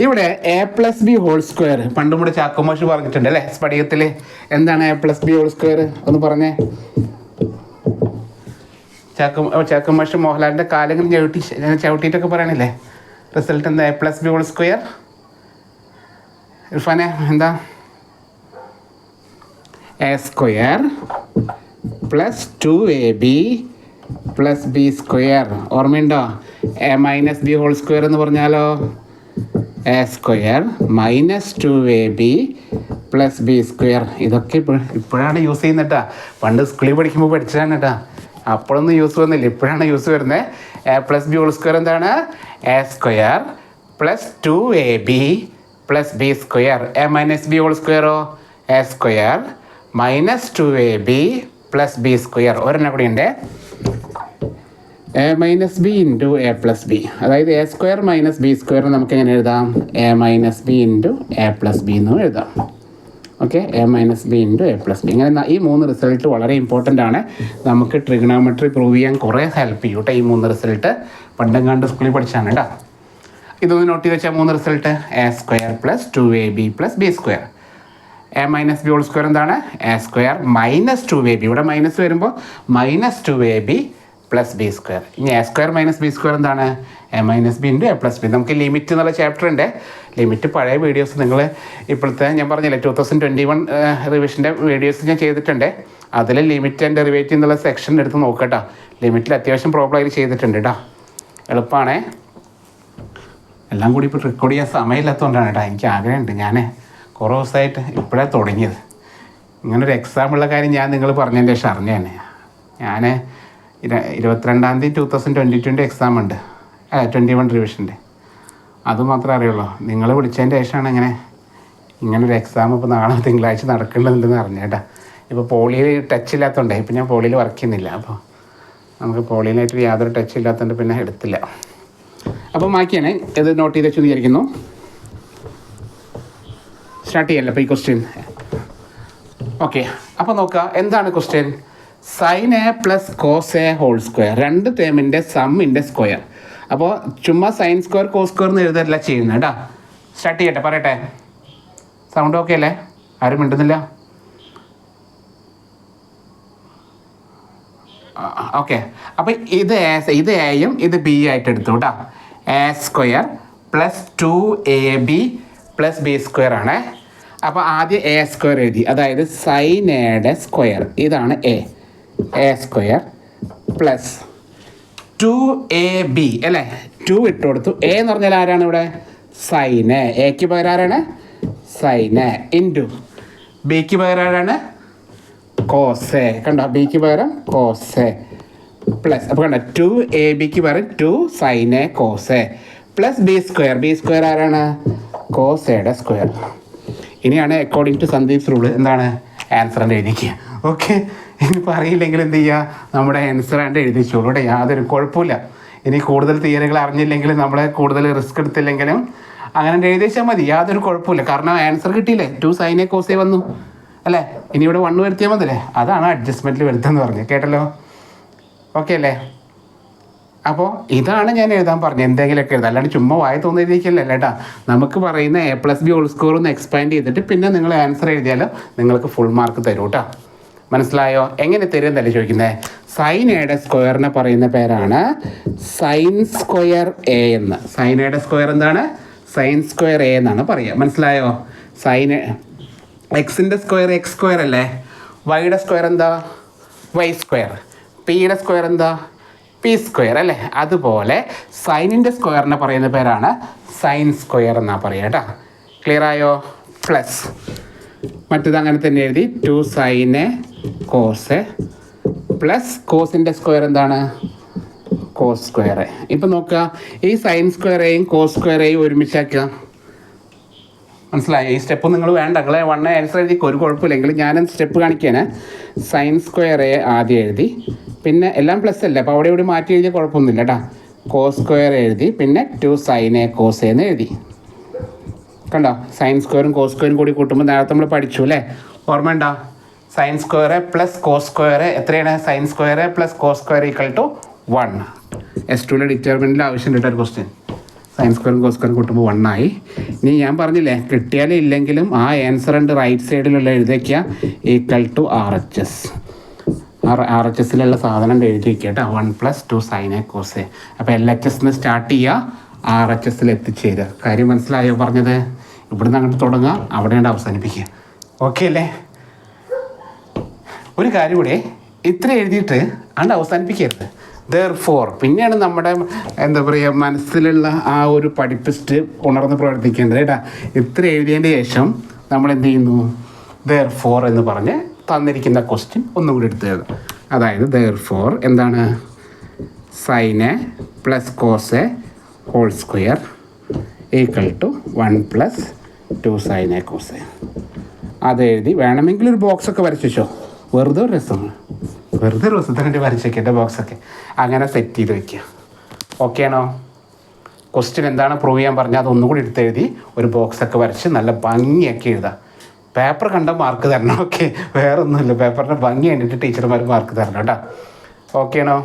ഇവിടെ A+B ഹോൾ സ്ക്വയർ പണ്ടും കൂടെ ചാക്കോമാഷ് പറഞ്ഞിട്ടുണ്ട് അല്ലേ സ്ഫടികത്തിൽ. എന്താണ് A+B ഹോൾ സ്ക്വയർ ഒന്ന് പറഞ്ഞേ. ചാക്കോമാഷ് മോഹൻലാലിൻ്റെ കാലങ്ങൾ ചവിട്ടിയിട്ടൊക്കെ പറയണില്ലേ. റിസൾട്ട് എന്താ? A+B whole square. ഇർഫാനെ എന്താ? A² + 2AB + B². ഓർമ്മയുണ്ടോ? A - B ഹോൾ സ്ക്വയർ എന്ന് പറഞ്ഞാലോ A² - 2AB + B². ഇതൊക്കെ ഇപ്പോഴാണ് യൂസ് ചെയ്യുന്നത് കേട്ടോ. പണ്ട് സ്കൂളിൽ പഠിക്കുമ്പോൾ പഠിച്ചതാണ് കേട്ടോ. അപ്പോഴൊന്നും യൂസ് വന്നില്ല, ഇപ്പോഴാണ് യൂസ് വരുന്നത്. A+B ഹോൾ സ്ക്വയർ എന്താണ്? A² + 2AB + B². A - B whole സ്ക്വയറോ? A² - 2AB + B². ഒരെണ്ണം കൂടി ഉണ്ട്, A - B × A+B. അതായത് A² - B² നമുക്ക് എങ്ങനെ എഴുതാം? A - B × A+B എന്നും എഴുതാം. Okay, A - B × A+B. ഇങ്ങനെ ഈ 3 റിസൾട്ട് വളരെ ഇമ്പോർട്ടൻ്റ് ആണ്. നമുക്ക് ട്രിഗണോമെട്രി പ്രൂവ് ചെയ്യാൻ കുറേ ഹെൽപ്പ് ചെയ്യും കേട്ടോ. ഈ 3 റിസൾട്ട് പണ്ടെങ്ങാണ്ട് സ്കൂളിൽ പഠിച്ചാണ് കേട്ടോ. ഇതൊന്ന് നോട്ട് ചെയ്ത് വെച്ചാൽ 3 result A² + 2AB + B². A - B whole square എന്താണ്? A² - 2AB. ഇവിടെ മൈനസ് വരുമ്പോൾ - 2AB + B². ഇനി A² - B² എന്താണ്? A - B × A+B. നമുക്ക് ലിമിറ്റ് എന്നുള്ള ചാപ്റ്റർ ഉണ്ട്. ലിമിറ്റ് പഴയ വീഡിയോസ് നിങ്ങൾ ഇപ്പോഴത്തെ ഞാൻ പറഞ്ഞില്ലേ 2021 റിവിഷൻ്റെ വീഡിയോസ് ഞാൻ ചെയ്തിട്ടുണ്ട്. അതിൽ ലിമിറ്റ് ആൻഡ് ഡെറിവേറ്റീവ് എന്നുള്ള സെക്ഷൻ എടുത്ത് നോക്കട്ടോ. ലിമിറ്റിൽ അത്യാവശ്യം പ്രോബ്ലം അതിൽ ചെയ്തിട്ടുണ്ട് കേട്ടോ. എളുപ്പമാണേ. എല്ലാം കൂടി ഇപ്പോൾ റെക്കോർഡ് ചെയ്യാൻ സമയമില്ലാത്തതുകൊണ്ടാണ് കേട്ടോ. എനിക്ക് ആഗ്രഹമുണ്ട്. ഞാൻ കുറേ ദിവസമായിട്ട് ഇപ്പോഴാണ് തുടങ്ങിയത്. ഇങ്ങനൊരു എക്സാമുള്ള കാര്യം ഞാൻ നിങ്ങൾ പറഞ്ഞതിൻ്റെ ശേഷം അറിഞ്ഞു തന്നെ. ഞാൻ 22 2022 എക്സാം ഉണ്ട്, 21 റിവിഷൻ്റെ. അതുമാത്രമേ അറിയുള്ളൂ. നിങ്ങൾ വിളിച്ചതിൻ്റെ ശേഷമാണ് ഇങ്ങനൊരു എക്സാം ഇപ്പോൾ നാളെ തിങ്കളാഴ്ച നടക്കേണ്ടതുണ്ടെന്ന് അറിഞ്ഞേട്ടാ. ഇപ്പോൾ പോളിയിൽ ടച്ച് ഇല്ലാത്തതുകൊണ്ടേ ഇപ്പം ഞാൻ പോളിയിൽ വർക്ക് ചെയ്യുന്നില്ല. അപ്പോൾ നമുക്ക് പോളിയിലായിട്ട് യാതൊരു ടച്ച് ഇല്ലാത്തതുകൊണ്ട് പിന്നെ എടുത്തില്ല. അപ്പോൾ മാക്കിയാണ് ഇത് നോട്ട് ചെയ്ത് വെച്ച് വിചാരിക്കുന്നു. സ്റ്റാർട്ട് ചെയ്യല്ലേ അപ്പോൾ ഈ ക്വസ്റ്റ്യൻ. ഓക്കെ, അപ്പോൾ നോക്കുക എന്താണ് question. Sine a plus cos a whole square, രണ്ട് ടേമിൻ്റെ സമ്മിൻ്റെ സ്ക്വയർ. അപ്പോൾ ചുമ്മാ സൈൻ സ്ക്വയർ കോസ് സ്ക്വയർ എന്ന് എഴുതല്ല ചെയ്യുന്നത് കേട്ടോ. സ്റ്റാർട്ട് ചെയ്യട്ടെ, പറയട്ടെ. സൗണ്ട് ഓക്കെ അല്ലേ? ആരും മിണ്ടുന്നില്ല. ഓക്കെ, അപ്പോൾ ഇത് എയും ഇത് ബി ആയിട്ട് എടുത്തു കേട്ടോ. A square plus 2ab plus b square ആണ്. അപ്പോൾ ആദ്യം എ സ്ക്വയർ എഴുതി, അതായത് സൈൻ എയുടെ സ്ക്വയർ, ഇതാണ് എ സ്ക്വയർ പ്ലസ് 2ab അല്ലേ. 2 ഇട്ട് കൊടുത്തു. എ എന്ന് പറഞ്ഞാൽ ആരാണ് ഇവിടെ? സൈന്. എക്ക് പകരം ആരാണ്? സൈന്. ഇൻറ്റു ബിക്ക് പകരം ആരാണ്? കോസ്. കണ്ടോ, ബിക്ക് പകരം കോസ് പ്ലസ്. അപ്പോൾ കണ്ടോ 2ab പകരം 2 sine cos plus b square ആരാണ്? കോസയുടെ സ്ക്വയർ. ഇനിയാണ് അക്കോർഡിംഗ് ടു സന്ദീപ്സ് റൂള് എന്താണ് ആൻസർ ആൻഡ് എഴുതിക്കുക. ഓക്കെ, ഇനിയിപ്പോൾ അറിയില്ലെങ്കിൽ എന്ത് ചെയ്യുക, നമ്മുടെ ആൻസർ ആൻഡ് എഴുതിച്ചോളൂ. ഇവിടെ യാതൊരു കുഴപ്പമില്ല. ഇനി കൂടുതൽ തിയറികൾ അറിഞ്ഞില്ലെങ്കിലും നമ്മൾ കൂടുതൽ റിസ്ക് എടുത്തില്ലെങ്കിലും അങ്ങനെ എഴുതിച്ചാൽ മതി, യാതൊരു കുഴപ്പമില്ല. കാരണം ആൻസർ കിട്ടിയില്ലേ, 2 സൈനെ കോസേ വന്നു അല്ലേ. ഇനി ഇവിടെ 1 വരുത്തിയാൽ മതില്ലേ, അതാണ് അഡ്ജസ്റ്റ്മെൻറ്റിൽ വരുത്തുമെന്ന് പറഞ്ഞത്. കേട്ടല്ലോ, ഓക്കെ അല്ലേ? അപ്പോൾ ഇതാണ് ഞാൻ എഴുതാൻ പറഞ്ഞത്. എന്തെങ്കിലുമൊക്കെ എഴുതാം, അല്ലാണ്ട് ചുമ്മാ വായ തോന്നിയിരിക്കല്ലേ കേട്ടാ. നമുക്ക് പറയുന്ന A + B ഹോൾ സ്ക്വയർ ഒന്ന് എക്സ്പാൻഡ് ചെയ്തിട്ട് പിന്നെ നിങ്ങൾ ആൻസർ എഴുതിയാലും നിങ്ങൾക്ക് ഫുൾ മാർക്ക് തരും കേട്ടോ. മനസ്സിലായോ? എങ്ങനെ തരും എന്നല്ലേ ചോദിക്കുന്നത്. സൈൻ എയുടെ സ്ക്വയറിനെ പറയുന്ന പേരാണ് സൈൻ സ്ക്വയർ എ എന്ന്. സൈൻ എയുടെ സ്ക്വയർ എന്താണ്? സൈൻ സ്ക്വയർ എ എന്നാണ് പറയുക. മനസ്സിലായോ? സൈൻ എക്സിൻ്റെ സ്ക്വയർ എക്സ് സ്ക്വയർ അല്ലേ. വൈയുടെ സ്ക്വയർ എന്താ? Y square. പിയുടെ സ്ക്വയർ എന്താ? പി സ്ക്വയർ അല്ലേ. അതുപോലെ സൈനിൻ്റെ സ്ക്വയറിനെ പറയുന്ന പേരാണ് സൈൻ സ്ക്വയർ എന്നാണ് പറയുക കേട്ടോ. ക്ലിയർ ആയോ? പ്ലസ് മറ്റേത് അങ്ങനെ തന്നെ എഴുതി 2 സൈന് കോസ് പ്ലസ് കോസിൻ്റെ സ്ക്വയർ എന്താണ്? Cos square. ഇപ്പം നോക്കുക, ഈ സൈൻ സ്ക്വയറേയും കോസ് സ്ക്വയറേയും ഒരുമിച്ചാക്കുക. മനസ്സിലായോ? ഈ സ്റ്റെപ്പ് നിങ്ങൾ വേണ്ട, നിങ്ങൾ 1 ആൻസർ എഴുതിക്ക് ഒരു കുഴപ്പമില്ലെങ്കിലും ഞാനൊന്ന് സ്റ്റെപ്പ് കാണിക്കാന്. സൈൻ സ്ക്വയർ എ ആദ്യം എഴുതി, പിന്നെ എല്ലാം പ്ലസ് അല്ലേ, അപ്പോൾ അവിടെ ഇവിടെ മാറ്റി എഴുതിയ കുഴപ്പമൊന്നുമില്ല കേട്ടോ. കോസ് സ്ക്വയർ എഴുതി, പിന്നെ 2 സൈൻ എ കോസ് എന്ന് എഴുതി. കണ്ടോ, സൈൻ സ്ക്വയറും കോസ് സ്ക്വയറും കൂടി കൂട്ടുമ്പോൾ നേരത്തെ നമ്മൾ പഠിച്ചു അല്ലേ, ഓർമ്മ ഉണ്ടോ? Sine square plus cos square എത്രയാണ്? Sine square plus cos square = 1. S2 ഡിറ്റർമിനൻ്റിൽ ആവശ്യമുണ്ട് ഒരു ക്വസ്റ്റ്യൻ. സൈൻ സ്ക്വയറും കോസ് സ്ക്വയറും കൂട്ടുമ്പോൾ 1 ആയി. ഇനി ഞാൻ പറഞ്ഞില്ലേ, കിട്ടിയാലും ഇല്ലെങ്കിലും ആ ആൻസർ ഉണ്ട് റൈറ്റ് സൈഡിലുള്ള എഴുതിക്കുക = RHS. RHSലുള്ള സാധനം എഴുതി വയ്ക്കുക കേട്ടോ. 1 + 2 സൈനെ കോസെ. അപ്പോൾ LHS സ്റ്റാർട്ട് ചെയ്യുക, RHSൽ എത്തിച്ചേരുക. കാര്യം മനസ്സിലായോ പറഞ്ഞത്? ഇവിടുന്ന് അങ്ങോട്ട് തുടങ്ങുക, അവിടെയാണ് അവസാനിപ്പിക്കുക. ഓക്കെ അല്ലേ? ഒരു കാര്യം കൂടെ, ഇത്ര എഴുതിയിട്ട് അണ്ട് അവസാനിപ്പിക്കരുത്. Therefore പിന്നെയാണ് നമ്മുടെ എന്താ പറയുക മനസ്സിലുള്ള ആ ഒരു പഠിപ്പിസ്റ്റ് ഉണർന്ന് പ്രവർത്തിക്കേണ്ടത് കേട്ടോ. ഇത്ര എഴുതിയതിൻ്റെ ശേഷം നമ്മൾ എന്ത് ചെയ്യുന്നു? Therefore എന്ന് പറഞ്ഞ് തന്നിരിക്കുന്ന ക്വസ്റ്റ്യൻ ഒന്നുകൂടി എടുത്ത് എഴുതാം. അതായത് Therefore എന്താണ്? Sine plus cos whole square = 1 + 2 സൈനെ കോസ്. അത് എഴുതി വേണമെങ്കിൽ ഒരു ബോക്സൊക്കെ വരച്ച് വെച്ചോ, വെറുതെ ഒരു രസത്തിന് വേണ്ടി വരച്ചേക്കേണ്ട ബോക്സൊക്കെ അങ്ങനെ സെറ്റ് ചെയ്ത് വയ്ക്കുക. ഓക്കെ ആണോ? ക്വസ്റ്റ്യൻ എന്താണ് പ്രൂവ് ചെയ്യാൻ പറഞ്ഞാൽ അതൊന്നുകൂടി എടുത്തെഴുതി ഒരു ബോക്സൊക്കെ വരച്ച് നല്ല ഭംഗിയാക്കി എഴുതാം. പേപ്പർ കണ്ട മാർക്ക് തരണം. ഓക്കെ, വേറെ ഒന്നുമില്ല, പേപ്പറിൻ്റെ ഭംഗി കണ്ടിട്ട് ടീച്ചർമാർ മാർക്ക് തരണം കേട്ടോ. ഓക്കെ ആണോ?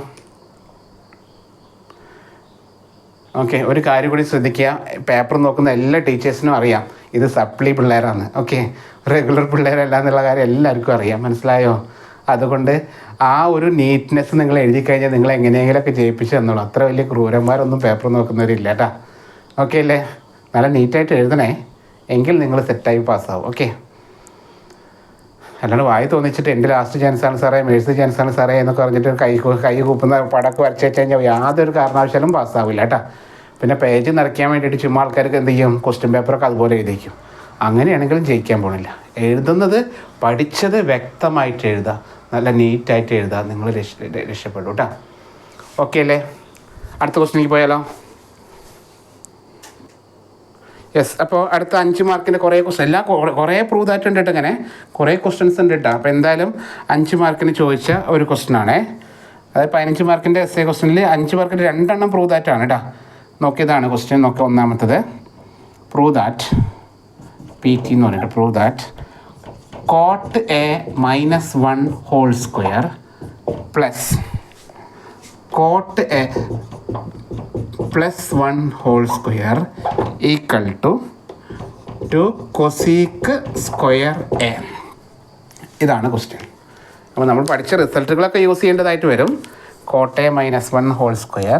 ഓക്കെ, ഒരു കാര്യം കൂടി ശ്രദ്ധിക്കുക. പേപ്പർ നോക്കുന്ന എല്ലാ ടീച്ചേഴ്സിനും അറിയാം ഇത് സപ്ലി പിള്ളേരാണ്. ഓക്കെ, റെഗുലർ പിള്ളേരല്ല എന്നുള്ള കാര്യം എല്ലാവർക്കും അറിയാം. മനസ്സിലായോ? അതുകൊണ്ട് ആ ഒരു നീറ്റ്നെസ് നിങ്ങൾ എഴുതി കഴിഞ്ഞാൽ നിങ്ങൾ എങ്ങനെയെങ്കിലുമൊക്കെ ജയിപ്പിച്ച് തന്നോളൂ. അത്ര വലിയ ക്രൂരന്മാരൊന്നും പേപ്പർ നോക്കുന്നവരില്ല കേട്ടോ. ഓക്കെ അല്ലേ? നല്ല നീറ്റായിട്ട് എഴുതണേ, എങ്കിൽ നിങ്ങൾ സെറ്റായി പാസ്സാവും. ഓക്കെ, അല്ലാണ്ട് വായി തോന്നിച്ചിട്ട് എൻ്റെ ലാസ്റ്റ് ചാൻസാണ് സാറേ, മേഴ്സ് ചാൻസാണ് സാറേ എന്നൊക്കെ പറഞ്ഞിട്ട് കൈ കൂപ്പുന്ന പടക്ക് വരച്ച് വെച്ച് കഴിഞ്ഞാൽ യാതൊരു കാരണവശാലും പാസ്സാവില്ല കേട്ടോ. പിന്നെ പേജ് നിറയ്ക്കാൻ വേണ്ടിയിട്ട് ചുമ്മാ ആൾക്കാർക്ക് എന്ത് ചെയ്യും, ക്വസ്റ്റ്യൻ പേപ്പറൊക്കെ അതുപോലെ എഴുതിക്കും. അങ്ങനെയാണെങ്കിലും ജയിക്കാൻ പോണില്ല. എഴുതുന്നത് പഠിച്ചത് വ്യക്തമായിട്ട് എഴുതുക, നല്ല നീറ്റായിട്ട് എഴുതുക, നിങ്ങൾ രക്ഷപ്പെടും കേട്ടോ. ഓക്കെ അല്ലേ? അടുത്ത ക്വസ്റ്റിനിലേക്ക് പോയാലോ? യെസ്. അപ്പോൾ അടുത്ത 5 മാർക്കിൻ്റെ കുറേ ക്വസ്റ്റൻ എല്ലാം കുറേ പ്രൂവ് ദാറ്റ് ഉണ്ട് കേട്ടോ. ഇങ്ങനെ കുറേ ക്വസ്റ്റ്യൻസ് ഉണ്ട് കേട്ടോ. അപ്പോൾ എന്തായാലും 5 മാർക്കിന് ചോദിച്ച ഒരു ക്വസ്റ്റ്യനാണേ. അതായത് 15 മാർക്കിൻ്റെ എസ് എ ക്വസ്റ്റ്യനിൽ 5 മാർക്കിൻ്റെ 2 എണ്ണം പ്രൂവ് ദാറ്റ് ആണ് കേട്ടോ. നോക്കിയതാണ് ക്വസ്റ്റ്യൻ. നോക്കുക, ഒന്നാമത്തത് പ്രൂവ് ദാറ്റ് PT എന്ന് പറഞ്ഞിട്ട് prove that cot A - 1 whole square plus cot A + 1 whole square equal to 2 cosec square A. ഇതാണ് ക്വസ്റ്റ്യൻ. അപ്പോൾ നമ്മൾ പഠിച്ച റിസൾട്ടുകളൊക്കെ യൂസ് ചെയ്യേണ്ടതായിട്ട് വരും. cot A - 1 whole square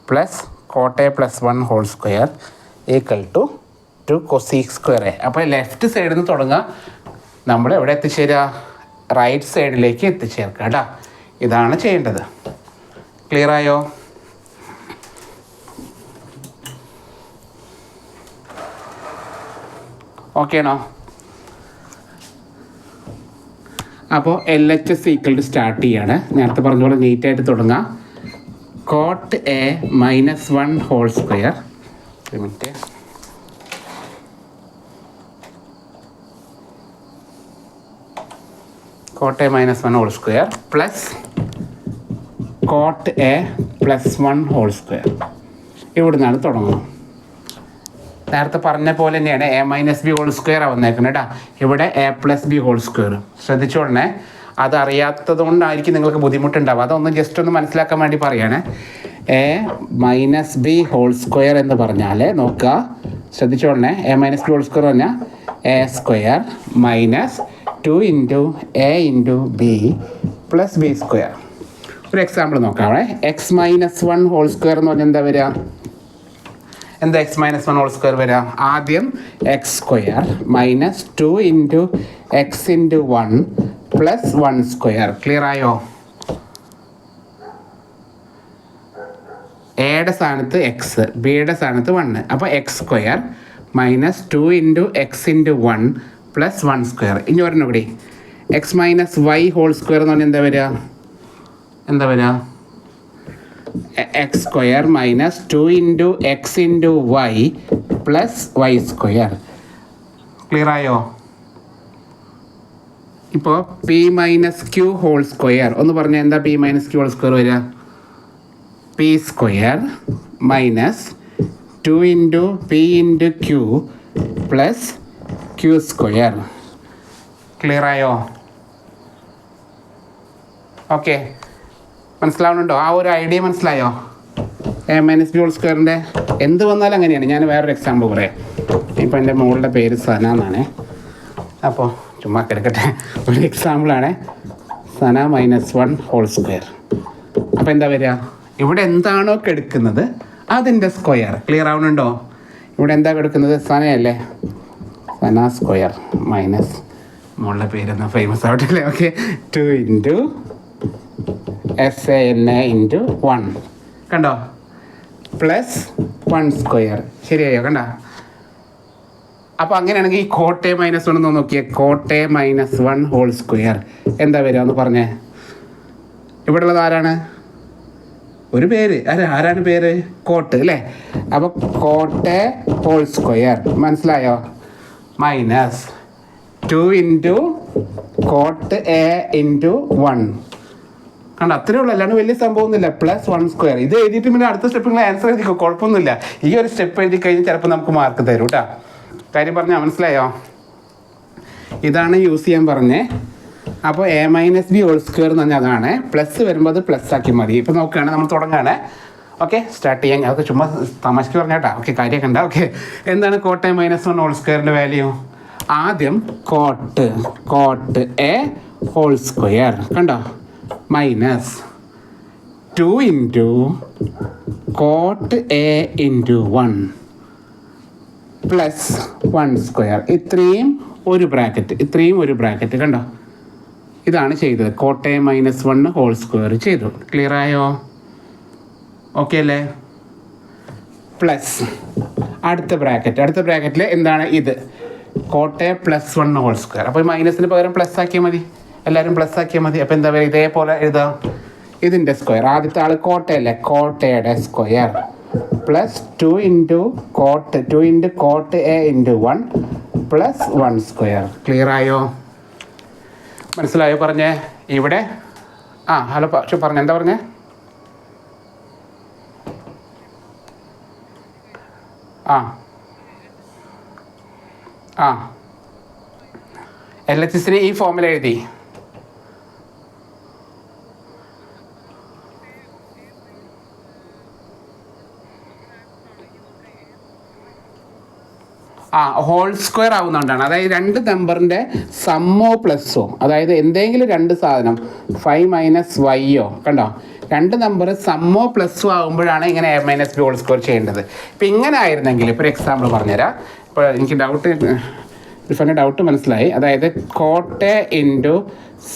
plus cot A + 1 whole square equal to 2 cosec square A. അപ്പോൾ ലെഫ്റ്റ് സൈഡിൽ നിന്ന് തുടങ്ങുക, നമ്മൾ എവിടെ എത്തിച്ചേരുക? റൈറ്റ് സൈഡിലേക്ക് എത്തിച്ചേർക്കുക കേട്ടോ. ഇതാണ് ചെയ്യേണ്ടത്. ക്ലിയർ ആയോ? ഓക്കെ ആണോ? അപ്പോൾ LHS ഈക്വൽ ടു സ്റ്റാർട്ട് ചെയ്യാണ്. നേരത്തെ പറഞ്ഞ പോലെ നീറ്റായിട്ട് തുടങ്ങാം. cot A - 1 ഹോൾ സ്ക്വയർ, ഒരു minute, cot A - 1 whole square plus cot A + 1 whole square. ഇവിടെ നിന്നാണ് തുടങ്ങുന്നത്. നേരത്തെ പറഞ്ഞ പോലെ തന്നെയാണ് A - B ഹോൾ സ്ക്വയർ വന്നേക്കുന്നത് കേട്ടോ. ഇവിടെ A + B ഹോൾ സ്ക്വയർ. ശ്രദ്ധിച്ചോളണേ, അതറിയാത്തത് കൊണ്ടായിരിക്കും നിങ്ങൾക്ക് ബുദ്ധിമുട്ടുണ്ടാവുക. അതൊന്ന് ജസ്റ്റ് ഒന്ന് മനസ്സിലാക്കാൻ വേണ്ടി പറയുകയാണ്. A - B ഹോൾ സ്ക്വയർ എന്ന് പറഞ്ഞാൽ നോക്കുക, ശ്രദ്ധിച്ചോളണേ, A - B ഹോൾ സ്ക്വയർ പറഞ്ഞാൽ A square - 2 × A × B + B square. ഒരു എക്സാമ്പിൾ നോക്കാമേ. X - 1 ഹോൾ സ്ക്വയർ എന്ന് പറഞ്ഞാൽ എന്താ വരിക? എന്താ X - 1 ഹോൾ സ്ക്വയർ വരിക? ആദ്യം X square - 2 × X × 1 + 1 square. Clear ആയോ? എയുടെ സ്ഥാനത്ത് X, ബിയുടെ സ്ഥാനത്ത് 1. അപ്പോൾ X സ്ക്വയർ - 2 × X × 1 + 1 സ്ക്വയർ. ഇനി ഒരെണ്ണം കൂടി, X - Y ഹോൾ സ്ക്വയർ എന്ന് പറഞ്ഞാൽ എന്താ വരിക? എന്താ വരിക? X square - 2 × X × Y + Y square. Clear ആയോ? ഇപ്പോൾ P - Q ഹോൾ സ്ക്വയർ ഒന്ന് പറഞ്ഞാൽ എന്താ P - Q ഹോൾ സ്ക്വയർ വരിക? P square - 2 × P × Q + Q square. Clear ആയോ? ഓക്കെ, മനസ്സിലാവുന്നുണ്ടോ? ആ ഒരു ഐഡിയ മനസ്സിലായോ? A - B ഹോൾ സ്ക്വയറിൻ്റെ എന്ത് വന്നാലും അങ്ങനെയാണ്. ഞാൻ വേറൊരു എക്സാമ്പിൾ പറയാം. ഇപ്പോൾ എൻ്റെ മോളുടെ പേര് സന എന്നാണ്. അപ്പോൾ ചുമ്മാ കിടക്കട്ടെ, ഒരു എക്സാമ്പിളാണ്. സന - 1 ഹോൾ സ്ക്വയർ. അപ്പോൾ എന്താ വരിക? ഇവിടെ എന്താണോ കിടക്കുന്നത് അതിൻ്റെ സ്ക്വയർ. ക്ലിയർ ആവുന്നുണ്ടോ? ഇവിടെ എന്താ കിടക്കുന്നത്? സനയല്ലേ? സന സ്ക്വയർ മൈനസ് മോളുടെ പേരൊന്ന് ഫേമസ് ആവട്ടില്ലേ? ഓക്കെ, 2 × SANA × 1 കണ്ടോ? + 1 സ്ക്വയർ. ശരിയായോ? കണ്ടോ? അപ്പോൾ അങ്ങനെയാണെങ്കിൽ ഈ cot A - 1 ഒന്ന് നോക്കിയേ. cot A - 1 ഹോൾ സ്ക്വയർ എന്താ വരിക എന്ന് പറഞ്ഞേ. ഇവിടെ ഉള്ളത് ആരാണ്? ഒരു പേര്. ആരാണ് പേര്? കോട്ട് അല്ലേ? അപ്പോൾ cot A ഹോൾ സ്ക്വയർ മനസ്സിലായോ? -2 × cot A × 1. കണ്ട, അത്രേ ഉള്ളൂ, അല്ലാണ്ട് വലിയ സംഭവമൊന്നുമില്ല. + 1 സ്ക്വയർ. ഇത് എഴുതിയിട്ട് പിന്നെ അടുത്ത സ്റ്റെപ്പ് നിങ്ങൾ ആൻസർ എഴുതിക്കോ, കുഴപ്പമൊന്നുമില്ല. ഈ ഒരു സ്റ്റെപ്പ് എഴുതി കഴിഞ്ഞാൽ ചിലപ്പോൾ നമുക്ക് മാർക്ക് തരും കേട്ടോ. കാര്യം പറഞ്ഞാൽ മനസ്സിലായോ? ഇതാണ് യൂസ് ചെയ്യാൻ പറഞ്ഞേ. അപ്പോൾ A - B ഹോൾ സ്ക്വയർ എന്ന് പറഞ്ഞാൽ അതാണ്. പ്ലസ് വരുമ്പോൾ അത് പ്ലസ് ആക്കി മതി. ഇപ്പോൾ നോക്കുകയാണ്, നമ്മൾ തുടങ്ങുകയാണ്. ഓക്കെ, സ്റ്റാർട്ട് ചെയ്യാൻ. അതൊക്കെ ചുമ്മാ തമാശക്ക് പറഞ്ഞേട്ടാ. ഓക്കെ, കാര്യമൊക്കെ ഉണ്ട്. ഓക്കെ, എന്താണ് cot A - 1 ഹോൾ സ്ക്വയറിൻ്റെ വാല്യൂ? ആദ്യം cot A ഹോൾ സ്ക്വയർ കണ്ടോ, -2 × cot A × 1 + 1 സ്ക്വയർ. ഇത്രയും ഒരു ബ്രാക്കറ്റ് കണ്ടോ? ഇതാണ് ചെയ്തത്. cot A - 1 ഹോൾ സ്ക്വയർ ചെയ്തു. ക്ലിയർ ആയോ? ഓക്കെ അല്ലേ? പ്ലസ് അടുത്ത ബ്രാക്കറ്റിൽ എന്താണ് ഇത്? Cot a plus 1 whole square. അപ്പോൾ ഈ മൈനസിന് പകരം പ്ലസ് ആക്കിയാൽ മതി, എല്ലാവരും പ്ലസ് ആക്കിയാൽ മതി. അപ്പോൾ എന്താ പറയുക, ഇതേപോലെ എഴുതാം. ഇതിൻ്റെ സ്ക്വയർ, ആദ്യത്തെ ആൾ കോട്ടയല്ലേ, കോട്ടയുടെ square plus 2 into coat A into 1 plus 1 square. Clear ആയോ, മനസ്സിലായോ? പറഞ്ഞേ ഇവിടെ. ഹലോ പറഞ്ഞേ, എന്താ പറഞ്ഞേ? LHSനെ ഈ ഫോമിൽ എഴുതി. ഹോൾ സ്ക്വയർ ആവുന്നതുകൊണ്ടാണ്. അതായത് രണ്ട് നമ്പറിൻ്റെ സമ്മോ പ്ലസ്സോ, അതായത് എന്തെങ്കിലും രണ്ട് സാധനം 5 മൈനസ് വൈയോ, കണ്ടോ, രണ്ട് നമ്പർ സമ്മോ പ്ലസ്സോ ആകുമ്പോഴാണ് ഇങ്ങനെ a minus b whole square ചെയ്യേണ്ടത്. ഇപ്പം ഇങ്ങനെ ആയിരുന്നെങ്കിൽ, ഇപ്പോൾ ഒരു എക്സാമ്പിൾ പറഞ്ഞുതരാം. ഇപ്പോൾ എനിക്ക് ഡൗട്ട് മനസ്സിലായി. അതായത് കോട്ടെ ഇൻറ്റു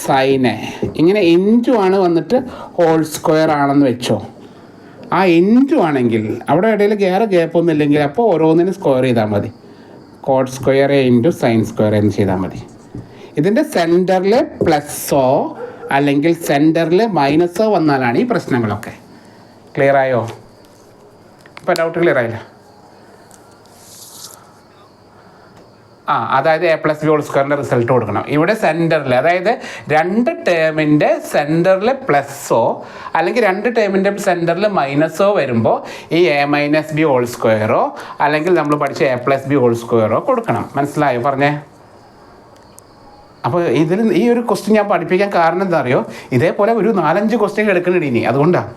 സൈനെ, ഇങ്ങനെ ഇൻറ്റു ആണ് വന്നിട്ട് ഹോൾ സ്ക്വയർ ആണെന്ന് വെച്ചോ. ആ ഇൻറ്റു ആണെങ്കിൽ അവിടെ ഇടയിൽ ഗ്യാപ്പൊന്നും ഇല്ലെങ്കിൽ അപ്പോൾ ഓരോന്നിനും സ്ക്വയർ ചെയ്താൽ മതി. Coat square into sine square എന്ന് ചെയ്താൽ മതി. ഇതിൻ്റെ സെൻറ്ററിൽ പ്ലസ്സോ അല്ലെങ്കിൽ സെൻറ്ററിൽ മൈനസോ വന്നാലാണ് ഈ പ്രശ്നങ്ങളൊക്കെ. ക്ലിയർ ആയോ? ഇപ്പോൾ ഡൗട്ട് ക്ലിയർ ആയില്ല? അതായത് എ പ്ലസ് ബി ഹോൾ സ്ക്വയറിൻ്റെ റിസൾട്ട് കൊടുക്കണം. ഇവിടെ സെൻറ്ററിൽ, അതായത് രണ്ട് ടേമിൻ്റെ സെൻറ്ററിൽ പ്ലസ്സോ അല്ലെങ്കിൽ രണ്ട് ടേമിൻ്റെ സെൻറ്ററിൽ മൈനസോ വരുമ്പോൾ ഈ എ മൈനസ് ബി ഹോൾ സ്ക്വയറോ അല്ലെങ്കിൽ നമ്മൾ പഠിച്ച എ പ്ലസ് ബി ഹോൾ സ്ക്വയറോ കൊടുക്കണം. മനസ്സിലായോ? പറഞ്ഞേ. അപ്പോൾ ഇതിൽ ഈ ഒരു ക്വസ്റ്റ്യൻ ഞാൻ പഠിപ്പിക്കാൻ കാരണം എന്താ അറിയോ, ഇതേപോലെ ഒരു 4-5 ക്വസ്റ്റ്യൻ എടുക്കുന്നുണ്ട് ഇനി. അതുകൊണ്ടാണ്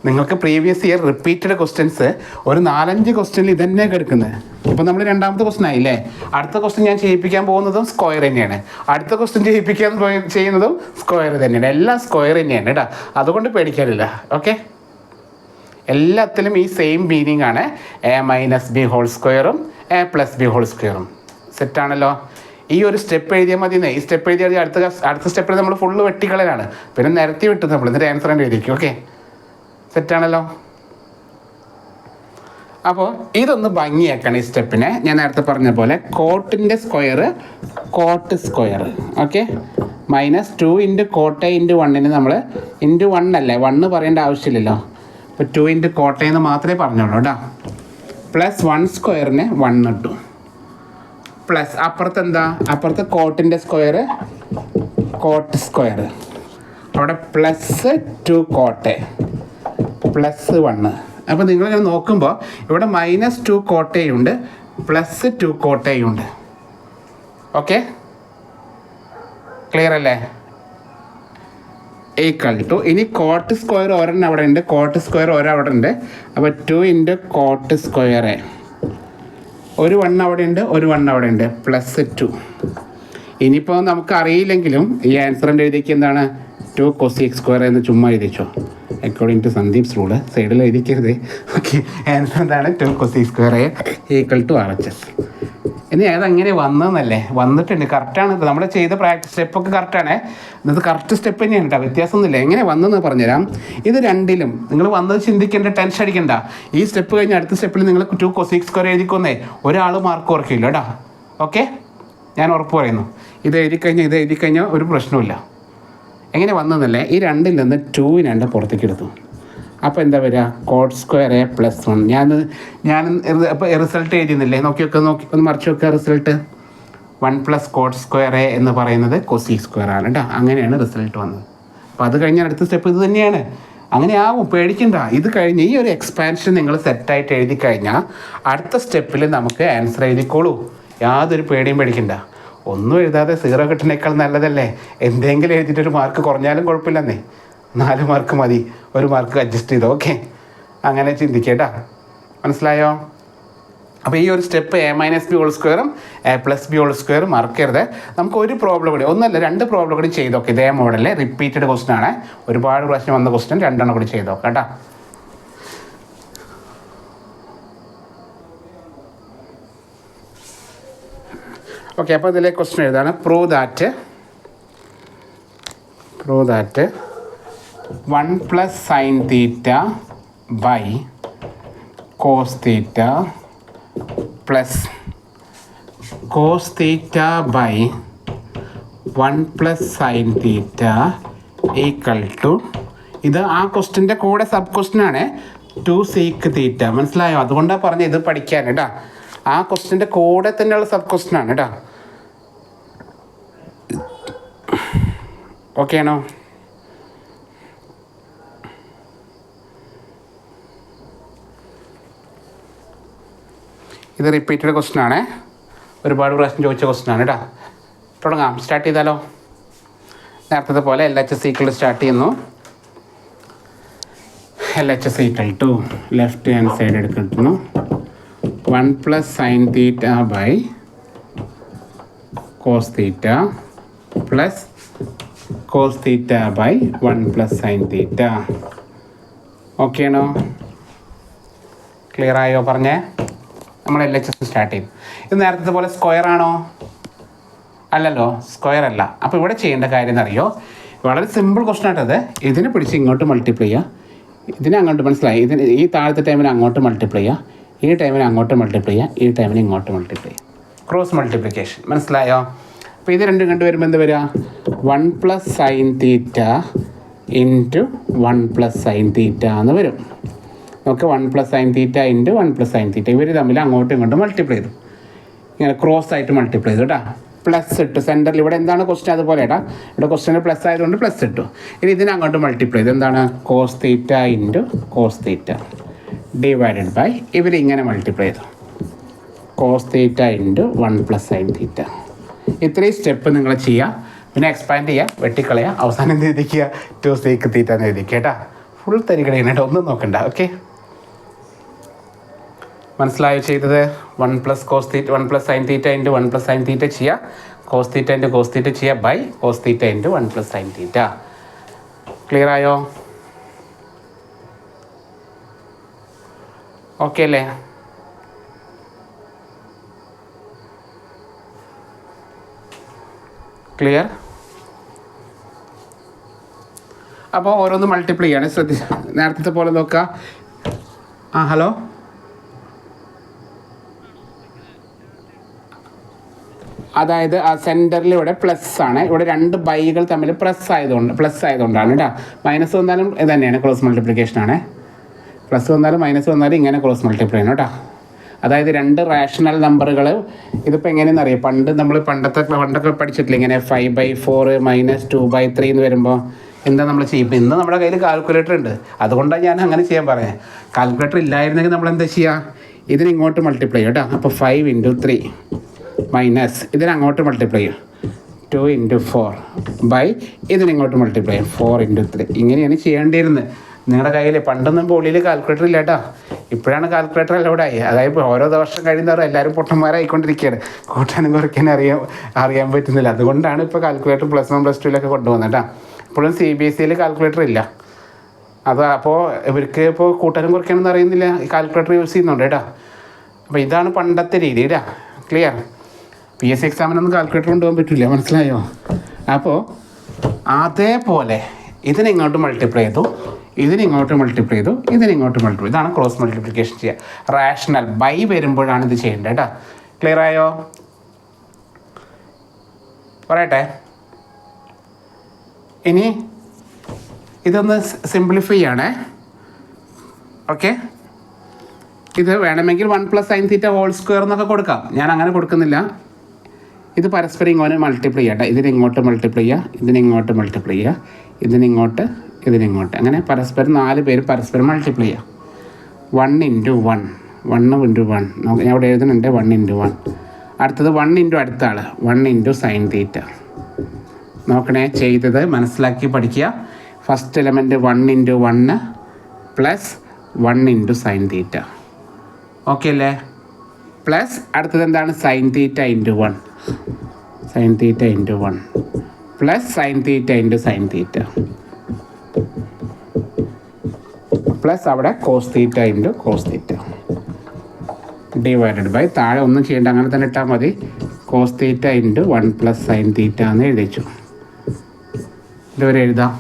നിങ്ങൾക്ക് പ്രീവിയസ് ഇയർ റിപ്പീറ്റഡ് ക്വസ്റ്റ്യൻസ് ഒരു 4-5 ക്വസ്റ്റ്യനിൽ ഇതന്നെ എടുക്കുന്നത്. ഇപ്പോൾ നമ്മൾ രണ്ടാമത്തെ ക്വസ്റ്റ്യൻ ആയില്ലേ, അടുത്ത ക്വസ്റ്റ്യൻ ഞാൻ ചെയ്യിപ്പിക്കാൻ പോകുന്നതും സ്ക്വയർ തന്നെയാണ്, അടുത്ത ക്വസ്റ്റ്യൻ ചെയ്യുന്നതും സ്ക്വയർ തന്നെയാണ്. എല്ലാം സ്ക്വയർ തന്നെയാണ് കേട്ടോ, അതുകൊണ്ട് പേടിക്കാനില്ല. ഓക്കെ, എല്ലാത്തിലും ഈ സെയിം മീനിങ് ആണ്. എ മൈനസ് ബി ഹോൾ സ്ക്വയറും എ പ്ലസ് ബി ഹോൾ സ്ക്വയറും. സെറ്റാണല്ലോ? ഈ ഒരു സ്റ്റെപ്പ് എഴുതിയാൽ മതി. ഈ സ്റ്റെപ്പ് എഴുതിയാൽ അടുത്ത സ്റ്റെപ്പിൽ നമ്മൾ ഫുള്ള് വെട്ടിക്കളയാണ്, പിന്നെ നിരത്തി വിട്ടു നമ്മൾ എന്നിട്ട് ആൻസർ തന്നെ എഴുതിക്കും. ഓക്കെ, സെറ്റാണല്ലോ? അപ്പോൾ ഇതൊന്ന് ഭംഗിയാക്കണം ഈ സ്റ്റെപ്പിനെ. ഞാൻ നേരത്തെ പറഞ്ഞ പോലെ കോട്ടിൻ്റെ square cot square, okay, -2 into കോട്ടെ ഇൻറ്റു 1 നമ്മൾ ഇൻറ്റു 1 അല്ലേ, 1 പറയേണ്ട ആവശ്യമില്ലല്ലോ. അപ്പോൾ 2 ഇൻറ്റു കോട്ടെ എന്ന് മാത്രമേ പറഞ്ഞോളൂ കേട്ടോ. പ്ലസ് 1 സ്ക്വയറിന് 1 ഇട്ടു, പ്ലസ് അപ്പുറത്ത് എന്താ, അപ്പുറത്ത് കോട്ടിൻ്റെ സ്ക്വയർ കോട്ട് സ്ക്വയർ, അവിടെ പ്ലസ് 2 കോട്ടെ പ്ലസ് 1. അപ്പോൾ നിങ്ങളിങ്ങനെ നോക്കുമ്പോൾ ഇവിടെ -2 കോട്ടയുണ്ട് പ്ലസ് 2 കോട്ടയുണ്ട്. ഓക്കെ, ക്ലിയർ അല്ലേ? ഈക്വൽ ടു, ഇനി കോട്ട് സ്ക്വയർ ഒരെണ്ണം അവിടെ ഉണ്ട്, കോട്ട് സ്ക്വയർ അവിടെ ഉണ്ട്. അപ്പോൾ 2 ഇൻറ്റു കോട്ട് സ്ക്വയർ, ഒരു 1 അവിടെ ഉണ്ട്, ഒരു 1 അവിടെ ഉണ്ട്, പ്ലസ് 2. ഇനിയിപ്പോൾ നമുക്ക് അറിയില്ലെങ്കിലും ഈ ആൻസറിൻ്റെ എഴുതിക്ക് എന്താണ് 2 cosec സ്ക്വയർ എന്ന് ചുമ്മാ എഴുതിച്ചോ, അക്കോർഡിംഗ് ടു സന്ദീപ്സ് റൂള്. സൈഡിൽ എഴുതിക്കരുത്. ഓക്കെ, ആൻസർ എന്താണ് 2 cosec square equal to RHS. ഇനി അതങ്ങനെ വന്നതെന്നല്ലേ, വന്നിട്ടുണ്ട്, കറക്റ്റാണ്. നമ്മൾ ചെയ്ത പ്രാക്ടീസ് സ്റ്റെപ്പൊക്കെ കറക്റ്റാണ്. ഇത് കറക്റ്റ് സ്റ്റെപ്പ് തന്നെയാണ് കേട്ടോ, വ്യത്യാസമൊന്നുമില്ല. എങ്ങനെ വന്നെന്ന് പറഞ്ഞുതരാം. ഇത് രണ്ടിലും നിങ്ങൾ വന്നത് ചിന്തിക്കേണ്ട, ടെൻഷൻ അടിക്കണ്ട. ഈ സ്റ്റെപ്പ് കഴിഞ്ഞ് അടുത്ത സ്റ്റെപ്പിൽ നിങ്ങൾ 2 cosec സ്ക്വയർ എഴുതിക്കൊന്നേ ഒരാൾ മാർക്ക് കുറയ്ക്കില്ല കേട്ടോ. ഓക്കെ, ഞാൻ ഉറപ്പ് പറയുന്നു. ഇത് എഴുതിക്കഴിഞ്ഞാൽ ഒരു പ്രശ്നമില്ല. എങ്ങനെ വന്നതല്ലേ, ഈ 2ൽ നിന്ന് 2 പുറത്തേക്ക് എടുത്തു. അപ്പോൾ എന്താ വരിക, കോട്ട് സ്ക്വയർ എ പ്ലസ് 1. ഞാൻ ഇപ്പോൾ റിസൾട്ട് എഴുതുന്നില്ലേ, നോക്കി ഒന്ന് മറിച്ച് വെക്കുക. Result 1 plus cot square A എന്ന് പറയുന്നത് cosec സ്ക്വയർ ആണ് കേട്ടോ. അങ്ങനെയാണ് റിസൾട്ട് വന്നത്. അപ്പോൾ അത് കഴിഞ്ഞാൽ അടുത്ത സ്റ്റെപ്പ് ഇത് തന്നെയാണ്. അങ്ങനെ ആവും, പേടിക്കണ്ട. ഇത് കഴിഞ്ഞ് ഈ ഒരു എക്സ്പാൻഷൻ നിങ്ങൾ സെറ്റായിട്ട് എഴുതി കഴിഞ്ഞാൽ അടുത്ത സ്റ്റെപ്പിൽ നമുക്ക് ആൻസർ എഴുതിക്കോളൂ. യാതൊരു പേടിയും പേടിക്കണ്ട. ഒന്നും എഴുതാതെ 0 കിട്ടുന്നേക്കാൾ നല്ലതല്ലേ എന്തെങ്കിലും എഴുതിയിട്ടൊരു മാർക്ക് കുറഞ്ഞാലും കുഴപ്പമില്ലെന്നേ. 4 മാർക്ക് മതി, 1 മാർക്ക് അഡ്ജസ്റ്റ് ചെയ്തോ. ഓക്കെ, അങ്ങനെ ചിന്തിക്കേട്ടാ. മനസ്സിലായോ? അപ്പോൾ ഈ ഒരു step a minus b whole സ്ക്വയറും എ പ്ലസ് ബി ഹോൾ സ്ക്വയറും മറക്കരുത്. നമുക്ക് ഒരു പ്രോബ്ലം കൂടി, ഒന്നല്ല 2 പ്രോബ്ലം കൂടി ചെയ്തോക്കെ. ഇതേ മോഡലിൽ റിപ്പീറ്റഡ് ക്വസ്റ്റൻ ആണ്, ഒരുപാട് പ്രാവശ്യം വന്ന ക്വസ്റ്റൻ 2 കൂടി ചെയ്തോക്കെ കേട്ടോ. ഓക്കെ, അപ്പോൾ ഇതിലെ ക്വസ്റ്റൻ എഴുതാണ്. Prove that 1 plus sine theta by cos theta plus cos theta by 1 plus sine theta equal to, ഇത് ആ ക്വസ്റ്റിൻ്റെ കൂടെ സബ് ക്വസ്റ്റ്യനാണ് 2 സീക്ക് തീറ്റ. മനസ്സിലായോ? അതുകൊണ്ടാണ് പറഞ്ഞത് ഇത് പഠിക്കാൻ കേട്ടോ. ആ ക്വസ്റ്റിൻ്റെ കൂടെ തന്നെയുള്ള സബ് ക്വസ്റ്റ്യനാണ് കേട്ടോ. ഓക്കെ ആണോ? ഇത് റിപ്പീറ്റഡ് ക്വസ്റ്റ്യനാണ്, ഒരുപാട് പ്രാവശ്യം ചോദിച്ച ക്വസ്റ്റ്യനാണ് കേട്ടോ. തുടങ്ങാം, സ്റ്റാർട്ട് ചെയ്താലോ? നേരത്തെ പോലെ LHS ഈക്വൽ സ്റ്റാർട്ട് ചെയ്യുന്നു. LHS equal to left hand side എടുക്കുന്നു 1 plus sine theta by cos theta plus cos theta by 1 plus sine theta. Okay ആണോ? ക്ലിയർ ആയോ? പറഞ്ഞേ. നമ്മൾ LHS സ്റ്റാർട്ട് ചെയ്യും. ഇത് നേരത്തെ പോലെ സ്ക്വയർ ആണോ? അല്ലല്ലോ, സ്ക്വയർ അല്ല. അപ്പോൾ ഇവിടെ ചെയ്യേണ്ട കാര്യം എന്നറിയോ? വളരെ സിമ്പിൾ ക്വസ്റ്റൻ ആയിട്ടത്. ഇതിനെ പിടിച്ച് ഇങ്ങോട്ട് മൾട്ടിപ്ലൈ ചെയ്യുക, ഇതിനെ അങ്ങോട്ട്, മനസ്സിലായി? ഇതിന് ഈ താഴത്തെ ടൈമിന് അങ്ങോട്ട് മൾട്ടിപ്ലൈ ചെയ്യുക, ഈ ടൈമിന് അങ്ങോട്ട് മൾട്ടിപ്ലൈ ചെയ്യുക, ഈ ടൈമിന് ഇങ്ങോട്ട് മൾട്ടിപ്ലൈ ചെയ്യുക. Cross multiplication. മനസ്സിലായോ? അപ്പോൾ ഇത് രണ്ടും കണ്ടു വരുമ്പോൾ എന്ത് വരിക? 1 plus sine theta into 1 plus sine theta എന്ന് വരും. നമുക്ക് 1 plus sine theta into 1 plus sine തീറ്റ, ഇവർ തമ്മിൽ അങ്ങോട്ടും ഇങ്ങോട്ടും മൾട്ടിപ്ലൈ ചെയ്തു. ഇങ്ങനെ ക്രോസ് ആയിട്ട് മൾട്ടിപ്ലൈ ചെയ്തു കേട്ടോ. പ്ലസ് ഇട്ടു സെൻറ്ററിൽ. ഇവിടെ എന്താണ് ക്വസ്റ്റ്യൻ? അതുപോലെ കേട്ടോ. ഇവിടെ ക്വസ്റ്റ്യൻ പ്ലസ് ആയതുകൊണ്ട് പ്ലസ് ഇട്ടു. ഇനി ഇതിനെ അങ്ങോട്ട് മൾട്ടിപ്ലൈ ചെയ്തു. എന്താണ്? Cos theta into cos theta divided by, ഇവരിങ്ങനെ മൾട്ടിപ്ലൈ ചെയ്തു cos theta into 1 plus sine theta. ഇത്രയും സ്റ്റെപ്പ് നിങ്ങൾ ചെയ്യുക. പിന്നെ എക്സ്പാൻഡ് ചെയ്യുക, വെട്ടിക്കളയുക, അവസാനം എന്ത് എഴുതിക്കുക? 2 സീക്ക് തീറ്റ എന്ന് എഴുതിക്കുക കേട്ടോ. ഫുൾ തരികടയാണ്, ഒന്നും നോക്കണ്ട. ഓക്കെ, മനസ്സിലായോ ചെയ്തത്? 1 plus cos theta 1 plus sine theta into 1 plus sine theta ചെയ്യുക, cos theta into cos theta ചെയ്യുക by cos theta into 1 plus sine theta. Clear ആയോ? ഓക്കെ അല്ലേ? ക്ലിയർ? അപ്പോൾ ഓരോന്ന് മൾട്ടിപ്ലൈ ചെയ്യാണ്. ശ്രദ്ധിച്ച് നേരത്തെ പോലെ നോക്കുക. ഹലോ, അതായത് ആ സെൻറ്ററിൽ ഇവിടെ പ്ലസ് ആണ്. ഇവിടെ 2 ബൈകൾ തമ്മിൽ പ്ലസ് ആയതുകൊണ്ടാണ് കേട്ടോ. മൈനസ് വന്നാലും ഇത് തന്നെയാണ്, ക്രോസ് മൾട്ടിപ്ലിക്കേഷനാണ്. പ്ലസ് വന്നാലും മൈനസ് വന്നാലും ഇങ്ങനെ ക്രോസ് മൾട്ടിപ്ലൈ ആണ് കേട്ടോ. അതായത് 2 റാഷണൽ നമ്പറുകൾ. ഇതിപ്പോൾ എങ്ങനെയെന്ന് അറിയാം? പണ്ടൊക്കെ പഠിച്ചിട്ടില്ല ഇങ്ങനെ 5/4 മൈനസ് 2/3 എന്ന് വരുമ്പോൾ എന്താ നമ്മൾ ചെയ്യും? ഇപ്പം ഇന്ന് നമ്മുടെ കയ്യിൽ കാൽക്കുലേറ്റർ ഉണ്ട്, അതുകൊണ്ടാണ് ഞാൻ അങ്ങനെ ചെയ്യാൻ പറഞ്ഞത്. കാൽക്കുലേറ്റർ ഇല്ലായിരുന്നെങ്കിൽ നമ്മൾ എന്താ ചെയ്യുക? ഇതിന് ഇങ്ങോട്ട് മൾട്ടിപ്ലൈ ചെയ്യും കേട്ടോ. അപ്പോൾ 5 × 3 മൈനസ് ഇതിന് അങ്ങോട്ട് മൾട്ടിപ്ലൈ ചെയ്യും 2 × 4 ബൈ ഇതിനിങ്ങോട്ട് മൾട്ടിപ്ലൈ ചെയ്യും 4 × 3. ഇങ്ങനെയാണ് ചെയ്യേണ്ടിയിരുന്നത്. നിങ്ങളുടെ കയ്യിൽ പണ്ടൊന്നും പോളിയിൽ കാൽക്കുലേറ്റർ ഇല്ല കേട്ടോ. ഇപ്പോഴാണ് കാൽക്കുലേറ്റർ അലൗഡായി. അതായത് ഓരോ വർഷം കഴിയുന്നവരും എല്ലാവരും പൊട്ടന്മാരായിക്കൊണ്ടിരിക്കുകയാണ്. കൂട്ടാനും കുറയ്ക്കാനും അറിയാൻ പറ്റുന്നില്ല. അതുകൊണ്ടാണ് ഇപ്പോൾ കാൽക്കുലേറ്റർ +1 +2 കൊണ്ടുവന്നത് കേട്ടോ. ഇപ്പോഴും CBSE കാൽക്കുലേറ്റർ ഇല്ല. അപ്പോൾ ഇവർക്ക് ഇപ്പോൾ കൂട്ടാനും കുറയ്ക്കാനൊന്നും അറിയുന്നില്ല, ഈ കാൽക്കുലേറ്റർ യൂസ് ചെയ്യുന്നുണ്ട് കേട്ടോ. അപ്പോൾ ഇതാണ് പണ്ടത്തെ രീതി കേട്ടോ. ക്ലിയർ? PSC എക്സാമിനൊന്നും കാൽക്കുലേറ്റർ കൊണ്ടുപോകാൻ പറ്റില്ല, മനസ്സിലായോ? അപ്പോൾ അതേപോലെ ഇതിനിങ്ങോട്ട് മൾട്ടിപ്ലൈ ചെയ്തു, ഇതിനിങ്ങോട്ട് മൾട്ടിപ്ലൈ ചെയ്തു, ഇതിനിങ്ങോട്ട് മൾട്ടിപ്ലൈ. ഇതാണ് ക്രോസ് മൾട്ടിപ്ലിക്കേഷൻ ചെയ്യുക. റാഷണൽ ബൈ വരുമ്പോഴാണ് ഇത് ചെയ്യേണ്ടത് കേട്ടോ. ക്ലിയർ ആയോ? പറയട്ടെ. ഇനി ഇതൊന്ന് സിംപ്ലിഫൈ ആണ്. ഓക്കെ, ഇത് വേണമെങ്കിൽ 1 plus sine theta whole square എന്നൊക്കെ കൊടുക്കാം. ഞാൻ അങ്ങനെ കൊടുക്കുന്നില്ല. ഇത് പരസ്പരം ഇങ്ങോട്ട് മൾട്ടിപ്ലൈ ചെയ്യട്ടെ. ഇതിനിങ്ങോട്ട് മൾട്ടിപ്ലൈ ചെയ്യുക, ഇതിനിങ്ങോട്ട് മൾട്ടിപ്ലൈ ചെയ്യുക, ഇതിനിങ്ങോട്ട്, അങ്ങനെ പരസ്പരം 4 പേര് പരസ്പരം മൾട്ടിപ്ലൈ ചെയ്യുക. 1 × 1 1 × 1 ഞാൻ ഇവിടെ എഴുതുന്നുണ്ട്. 1 × 1. അടുത്തത് 1 × അടുത്ത ആൾ 1 × സൈൻ തീറ്റ. നോക്കണേ, ചെയ്തത് മനസ്സിലാക്കി പഠിക്കുക. First element 1 × 1 plus 1 × sine theta. Okay അല്ലേ? പ്ലസ് അടുത്തത് എന്താണ്? Sine theta × 1 sine theta × 1 plus sine theta × sine theta plus അവിടെ cos theta × cos theta divided by, താഴെ ഒന്നും ചെയ്യേണ്ട, അങ്ങനെ തന്നെ ഇട്ടാൽ മതി, cos theta × 1 plus sine theta എന്ന് എഴുതിച്ചു. ഇതുവരെ എഴുതാം.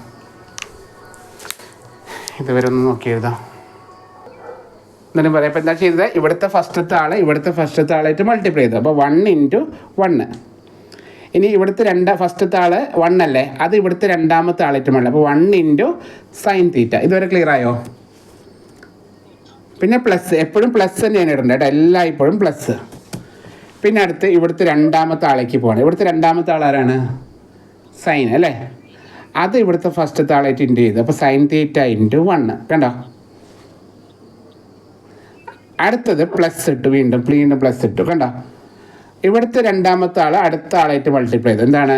ഇതുവരെ ഒന്ന് നോക്കി എഴുതാം. എന്നിട്ട് പറയാം. അപ്പോൾ എന്താ ചെയ്തത്, ഇവിടുത്തെ ഫസ്റ്റത്തെ ആളായിട്ട് മൾട്ടിപ്ലൈ ചെയ്തു. അപ്പോൾ 1 × 1. ഇനി ഇവിടുത്തെ ഫസ്റ്റത്തെ ആൾ 1 അല്ലേ, അത് ഇവിടുത്തെ രണ്ടാമത്തെ ആളായിട്ട് മൾട്ടിപ്ലൈ. അപ്പോൾ 1 × sin θ. ഇതുവരെ ക്ലിയർ ആയോ? പിന്നെ പ്ലസ്, എപ്പോഴും പ്ലസ് തന്നെയാണ് ഇടേണ്ടത് കേട്ടോ, എല്ലായ്പ്പോഴും പ്ലസ്. പിന്നെ അടുത്ത് ഇവിടുത്തെ രണ്ടാമത്തെ ആളേക്ക് പോകണം. ഇവിടുത്തെ രണ്ടാമത്തെ ആൾ ആരാണ്? സൈൻ അല്ലേ, അത് ഇവിടുത്തെ ഫസ്റ്റത്തെ ആളായിട്ട് ഇൻറ്റു ചെയ്തു. അപ്പോൾ sin θ × 1 കണ്ടോ. അടുത്തത് പ്ലസ് ഇട്ടു, വീണ്ടും പ്ലസ് ഇട്ടു കണ്ടോ. ഇവിടുത്തെ രണ്ടാമത്തെ ആൾ അടുത്ത ആളായിട്ട് മൾട്ടിപ്ലൈ ചെയ്തു. എന്താണ്?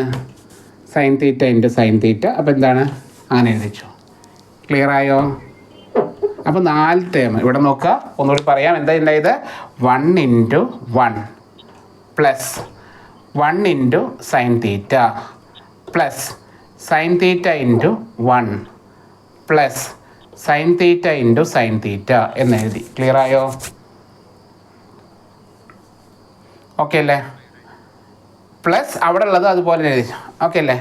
sin θ × sin θ. അപ്പോൾ എന്താണ്? അങ്ങനെ എഴുതിച്ചു. ക്ലിയർ ആയോ? അപ്പോൾ 4 ടേം ഇവിടെ നോക്കുക, ഒന്നുകൂടി പറയാം. എന്താ ഉണ്ടായത്? 1 × 1 plus 1 × sin θ plus sin θ × 1 plus sin θ × sin θ എന്നെഴുതി. ക്ലിയർ ആയോ? ഓക്കെ അല്ലേ? പ്ലസ് അവിടെ ഉള്ളത് അതുപോലെ എഴുതി. ഓക്കെ അല്ലേ?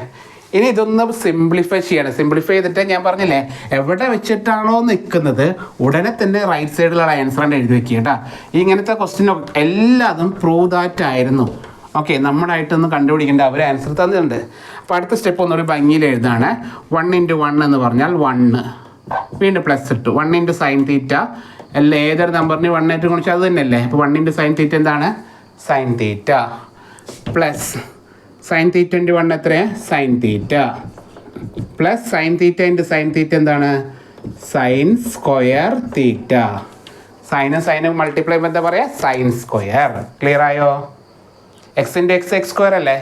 ഇനി ഇതൊന്ന് സിംപ്ലിഫൈ ചെയ്യണം. സിംപ്ലിഫൈ ചെയ്തിട്ട് ഞാൻ പറഞ്ഞില്ലേ, എവിടെ വെച്ചിട്ടാണോ നിൽക്കുന്നത് ഉടനെ തന്നെ റൈറ്റ് സൈഡിലുള്ള ആൻസറാണ് എഴുതി വെക്കുക കേട്ടോ. ഇങ്ങനത്തെ ക്വസ്റ്റ്യൻ എല്ലാതും പ്രൂവ് ദാറ്റ് ആയിരുന്നു. ഓക്കെ, നമ്മളായിട്ടൊന്നും കണ്ടുപിടിക്കേണ്ട, അവർ ആൻസർ തന്നിട്ടുണ്ട്. അപ്പോൾ അടുത്ത സ്റ്റെപ്പ് ഒന്നുകൂടി ഭംഗിയിൽ എഴുതാണ്. 1 × 1 എന്ന് പറഞ്ഞാൽ 1, വീണ്ടും പ്ലസ് ഇട്ടു. 1 × sin θ അല്ല, ഏതൊരു നമ്പറിന് 1 ആയിട്ട് ഗുണിച്ചാൽ അത് തന്നെയല്ലേ. അപ്പോൾ 1 × sin θ എന്താണ്? sin θ പ്ലസ് sin θ × 1 എത്രയാണ്? sin θ പ്ലസ് sin θ × sin θ എന്താണ്? sin square θ. സൈനും മൾട്ടിപ്ലൈ ചെയ്യുമ്പോൾ എന്താ പറയുക? sin square. ക്ലിയർ ആയോ? എക്സ് × എക്സ് സ്ക്വയർ അല്ലേ,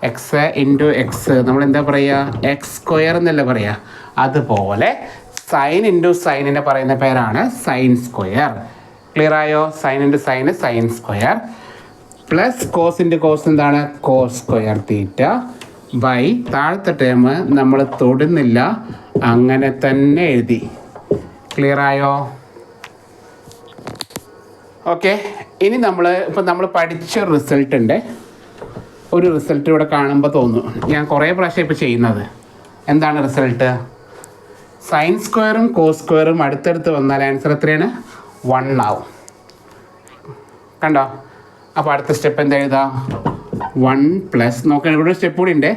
എക്സ് × എക്സ് നമ്മൾ എന്താ പറയുക? എക്സ് സ്ക്വയർ എന്നല്ലേ പറയുക. അതുപോലെ സൈൻ × സൈനിനെ പറയുന്ന പേരാണ് സൈൻ സ്ക്വയർ. ക്ലിയർ ആയോ? Sine × sine sine square plus cos × cos എന്താണ്? കോസ് സ്ക്വയർ θ ബൈ താഴത്തെ ടേം നമ്മൾ തൊടുന്നില്ല, അങ്ങനെ തന്നെ എഴുതി. ക്ലിയർ ആയോ? ഓക്കെ, ഇനി നമ്മൾ പഠിച്ച റിസൾട്ട് ഉണ്ട്. ഒരു റിസൾട്ട് ഇവിടെ കാണുമ്പോൾ തോന്നും, ഞാൻ കുറേ പ്രാവശ്യം ഇപ്പോൾ ചെയ്യുന്നത്. എന്താണ് റിസൾട്ട്? സൈൻ സ്ക്വയറും കോസ് സ്ക്വയറും അടുത്തടുത്ത് വന്നാൽ ആൻസർ എത്രയാണ്? 1 ആവും. കണ്ടോ? അപ്പോൾ അടുത്ത സ്റ്റെപ്പ് എന്താ എഴുതാം? 1 പ്ലസ്, നോക്കണം ഇവിടെ ഒരു സ്റ്റെപ്പ് കൂടി ഉണ്ട്.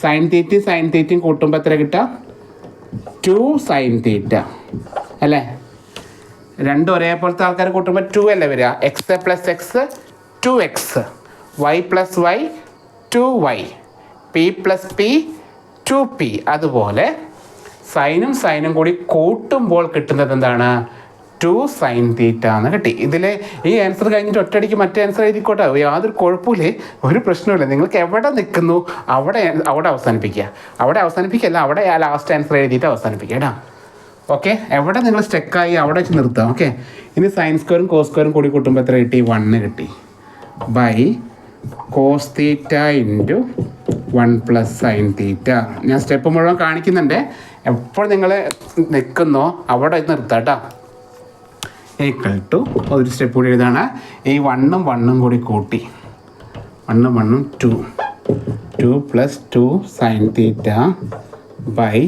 sin θ കൂട്ടുമ്പോൾ എത്ര കിട്ടുക? 2 sin θ അല്ലേ. രണ്ടും ഒരേപോലത്തെ ആൾക്കാർ കൂട്ടുമ്പോൾ 2 അല്ലേ വരിക. X plus x 2x, y plus y 2y, p plus p 2p. അതുപോലെ സൈനും കൂടി കൂട്ടുമ്പോൾ കിട്ടുന്നത് എന്താണ്? 2 sin θ എന്ന് കിട്ടി. ഇതിൽ ഈ ആൻസർ കഴിഞ്ഞിട്ട് ഒറ്റയടിക്ക് മറ്റേ ആൻസർ എഴുതിക്കോട്ടെ, യാതൊരു കുഴപ്പമില്ല, ഒരു പ്രശ്നമില്ല. നിങ്ങൾക്ക് എവിടെ നിൽക്കുന്നു അവിടെ അവസാനിപ്പിക്കുക. അവിടെ ആ ലാസ്റ്റ് ആൻസർ എഴുതിയിട്ട് അവസാനിപ്പിക്കുക കേട്ടോ. ഓക്കെ, എവിടെ നിങ്ങൾ സ്റ്റെക്കായി അവിടെ വെച്ച് നിർത്താം. ഓക്കെ, ഇനി സൈൻ സ്ക്വയറും കോസ് സ്ക്വയറും കൂടി കൂട്ടുമ്പോൾ എത്ര കിട്ടി? 1 കിട്ടി. By cos θ × 1 plus sine θ. ഞാൻ സ്റ്റെപ്പ് മുഴുവൻ കാണിക്കുന്നുണ്ട്, എപ്പോൾ നിങ്ങൾ നിൽക്കുന്നോ അവിടെ നിർത്താം കേട്ടോ. ഈക്വൽ ടു ഒരു സ്റ്റെപ്പ് കൂടി എഴുതാണ്. ഈ 1 കൂടി കൂട്ടി 1 2 plus 2 sine θ by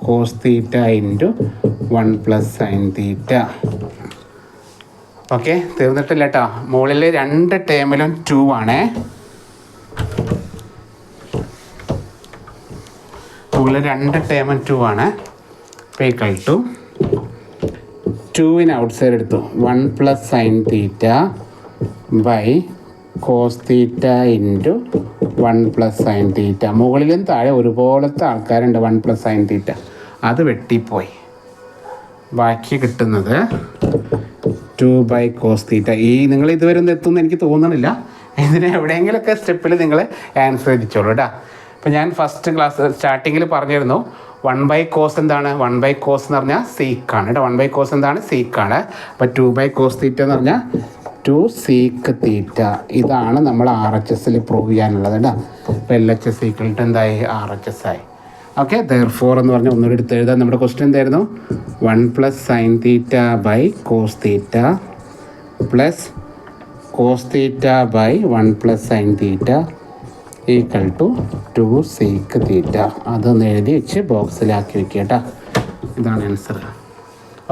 cos θ × 1 plus sine θ. Okay, തീർന്നിട്ടില്ല കേട്ടോ. മുകളിൽ 2 ടേമിലും 2 ആണേ. മുകളിൽ 2 ടേമും 2 ആണ്. ഈക്വൽ ടു 2 ഔട്ട് സൈഡ് എടുത്തു. 1 plus sine θ by cos θ × 1 plus sine θ. മുകളിലും താഴെ ഒരുപോലത്തെ ആൾക്കാരുണ്ട്. 1 പ്ലസ് സൈൻ θ അത് വെട്ടിപ്പോയി. ബാക്കി കിട്ടുന്നത് 2 ബൈ കോസ് θ. നിങ്ങൾ ഇതുവരെ ഒന്നും എത്തുമെന്ന് എനിക്ക് തോന്നണില്ല. ഇതിന് എവിടെയെങ്കിലുമൊക്കെ സ്റ്റെപ്പിൽ നിങ്ങൾ ആൻസർ എഴുതിച്ചോളൂ കേട്ടോ. അപ്പോൾ ഞാൻ ഫസ്റ്റ് ക്ലാസ് സ്റ്റാർട്ടിങ്ങിൽ പറഞ്ഞിരുന്നു 1 ബൈ കോസ് എന്താണ്? 1 ബൈ കോസ് എന്ന് പറഞ്ഞാൽ സീക്കാണ് കേട്ടോ. 1 ബൈ കോസ് എന്താണ്? സീക്കാണ്. അപ്പോൾ 2 ബൈ കോസ് θ എന്ന് പറഞ്ഞാൽ 2 സീക്ക് θ. ഇതാണ് നമ്മൾ RHSൽ പ്രൂവ് ചെയ്യാനുള്ളത് കേട്ടോ. അപ്പോൾ LHS ഈക്വൽ ടു എന്തായി? RHS ആയി. ഓക്കെ, ദെയർഫോർ എന്ന് പറഞ്ഞാൽ ഒന്നുകൂടി എടുത്ത് എഴുതാം. നമ്മുടെ ക്വസ്റ്റ്യൻ എന്തായിരുന്നു? 1 plus sine θ by cos θ plus cos θ by 1 plus sine θ equal to 2 sec θ. അതൊന്ന് എഴുതി വെച്ച് ബോക്സിലാക്കി വെക്കുക കേട്ടോ. ഇതാണ് ആൻസർ.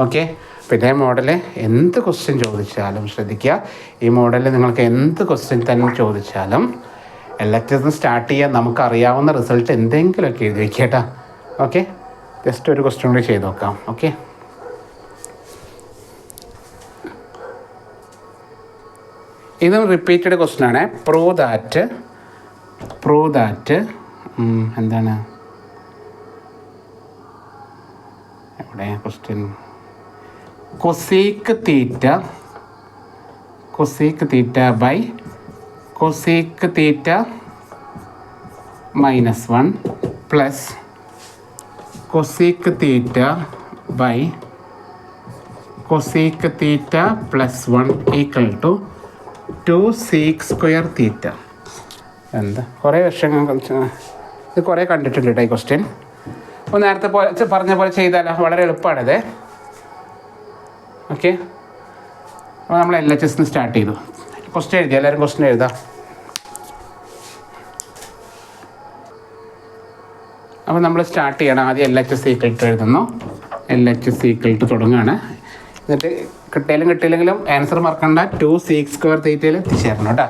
ഓക്കെ, പിന്നെ മോഡൽ എന്ത് ക്വസ്റ്റ്യൻ ചോദിച്ചാലും ശ്രദ്ധിക്കുക, ഈ മോഡലിൽ നിങ്ങൾക്ക് എന്ത് ക്വസ്റ്റ്യൻ തന്നെ ചോദിച്ചാലും LHS സ്റ്റാർട്ട് ചെയ്യാൻ നമുക്കറിയാവുന്ന റിസൾട്ട് എന്തെങ്കിലുമൊക്കെ എഴുതി വയ്ക്കുക കേട്ടോ. ഓക്കെ, ജസ്റ്റ് ഒരു ക്വസ്റ്റ്യൻ കൂടി ചെയ്ത് നോക്കാം. ഓക്കെ, ഇതും റിപ്പീറ്റഡ് ക്വസ്റ്റ്യൻ ആണ്. പ്രൂവ് ദാറ്റ് എന്താണ് എവിടെ question, cosec theta by cosec theta -1 plus cosec theta by cosec theta +1 equal to 2 sec square theta. എന്താ കുറേ വർഷങ്ങൾ ഇത് കുറേ കണ്ടിട്ടുണ്ട് കേട്ടോ ഈ ക്വസ്റ്റ്യൻ. അപ്പോൾ നേരത്തെ പറഞ്ഞ പോലെ ചെയ്താലോ, വളരെ എളുപ്പമാണിത്. ഓക്കെ, അപ്പോൾ നമ്മൾ LHS സ്റ്റാർട്ട് ചെയ്തു. ക്വസ്റ്റ്യൻ എഴുതി, എല്ലാവരും ക്വസ്റ്റ്യൻ എഴുതാം. അപ്പോൾ നമ്മൾ സ്റ്റാർട്ട് ചെയ്യണം. ആദ്യം LHS ഈക്വൽ ടു എഴുതുന്നു. LHS ഈക്വൽ ടു തുടങ്ങുകയാണ്. എന്നിട്ട് കിട്ടിയില്ലെങ്കിലും ആൻസർ മറക്കണ്ട, 2 sec സ്ക്വയർ തീറ്റയിൽ എത്തിച്ചേരണം കേട്ടോ.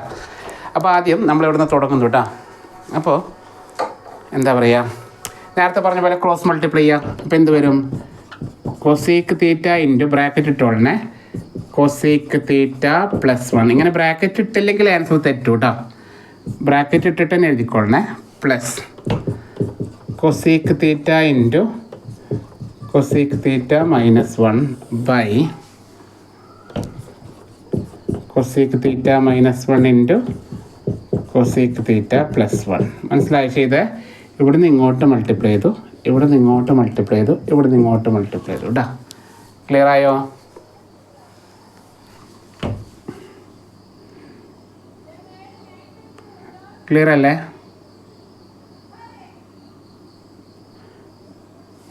അപ്പോൾ ആദ്യം നമ്മൾ ഇവിടെ നിന്ന് തുടങ്ങുന്നു കേട്ടോ. അപ്പോൾ എന്താ പറയുക, നേരത്തെ പറഞ്ഞ പോലെ ക്രോസ് മൾട്ടിപ്ലൈ ചെയ്യാം. അപ്പോൾ എന്ത് വരും, കൊസീക്ക് തീറ്റ ഇൻറ്റു ബ്രാക്കറ്റ് ഇട്ടോളണേ കൊസീക്ക് തീറ്റ +1. ഇങ്ങനെ ബ്രാക്കറ്റ് ഇട്ടില്ലെങ്കിൽ ആൻസർ തെറ്റു കേട്ടോ. ബ്രാക്കറ്റ് ഇട്ടിട്ട് തന്നെ എഴുതിക്കോളണേ. Plus cosec theta into cosec theta -1 by cosec theta -1 into cosec theta +1. മനസ്സിലായി ചെയ്തേ? ഇവിടുന്ന് ഇങ്ങോട്ട് മൾട്ടിപ്ലൈ ചെയ്തു, ഇവിടുന്ന് ഇങ്ങോട്ട് മൾട്ടിപ്ലൈ ചെയ്തു, ഇവിടുന്ന് ഇങ്ങോട്ട് മൾട്ടിപ്ലൈ ചെയ്തു കേട്ടോ. ക്ലിയർ ആയോ? ക്ലിയർ അല്ലേ?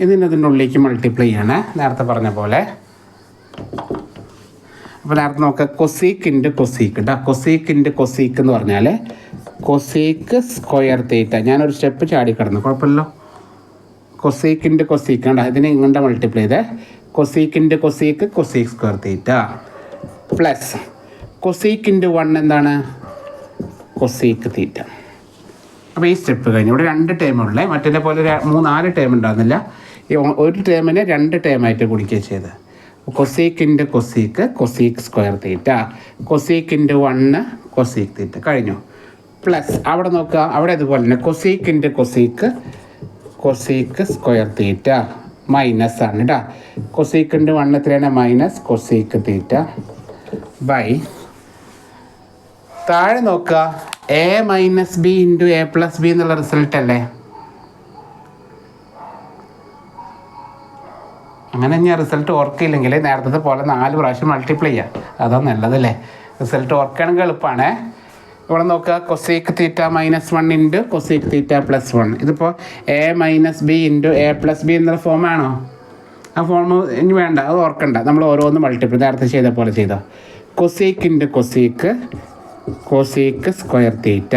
ഇതിൻ്റെ ഉള്ളിലേക്ക് മൾട്ടിപ്ലൈ ചെയ്യണേ നേരത്തെ പറഞ്ഞ പോലെ. അപ്പോൾ നേരത്തെ നോക്കുക, കൊസീക്ക് ഇൻറ്റു കൊസീക്ക് കേട്ടോ. കൊസീക്ക് ഇൻറ്റു കൊസീക്ക് എന്ന് പറഞ്ഞാൽ കൊസീക്ക് സ്ക്വയർ തീറ്റ. ഞാനൊരു സ്റ്റെപ്പ് ചാടിക്കിടന്നു, കുഴപ്പമില്ലല്ലോ. കൊസീക്ക് ഇൻറ്റു കൊസീക്ക് കണ്ടോ, ഇതിനെ ഇങ്ങോട്ട് മൾട്ടിപ്ലൈ ചെയ്തേ. Cosec into cosec cosec square theta plus cosec into 1 എന്താണ്, കൊസീക്ക് തീറ്റ. അപ്പോൾ ഈ സ്റ്റെപ്പ് കഴിഞ്ഞു. ഇവിടെ 2 ടേമുള്ളേ, മറ്റേ പോലെ 3-4 ടേം ഉണ്ടാകുന്നില്ല. ഈ ഒരു ടേമിനെ 2 ടേമായിട്ട് ഗുണിക്കുക ചെയ്ത്. Cosec into cosec cosec square theta, cosec into 1 cosec theta കഴിഞ്ഞു. പ്ലസ് അവിടെ നോക്കുക, അവിടെ ഇതുപോലെ തന്നെ cosec into cosec cosec square theta minus ആണ് കേട്ടോ. കൊസീക്ക് ഇൻറ്റു 1 എത്രയാണ്, മൈനസ് കൊസീക്ക് തീറ്റ ബൈ താഴെ നോക്കുക, A - B into A + B എന്നുള്ള റിസൾട്ട് അല്ലേ. അങ്ങനെ ഞാൻ റിസൾട്ട് ഓർക്കില്ലെങ്കിൽ നേരത്തെ പോലെ 4 പ്രാവശ്യം മൾട്ടിപ്ലൈ ചെയ്യാം, അതാണ് നല്ലതല്ലേ. റിസൾട്ട് ഓർക്കുകയാണെങ്കിൽ എളുപ്പമാണ്. ഇവിടെ നോക്കുക, cosec theta -1 into cosec theta +1. ഇതിപ്പോൾ A - B into A + B എന്നുള്ള ഫോമാണോ? ആ ഫോം ഇനി വേണ്ട, അത് ഓർക്കണ്ട. നമ്മൾ ഓരോന്ന് മൾട്ടിപ്ലൈ നേരത്തെ ചെയ്ത പോലെ ചെയ്തോ. Cosec into cosec cosec square theta,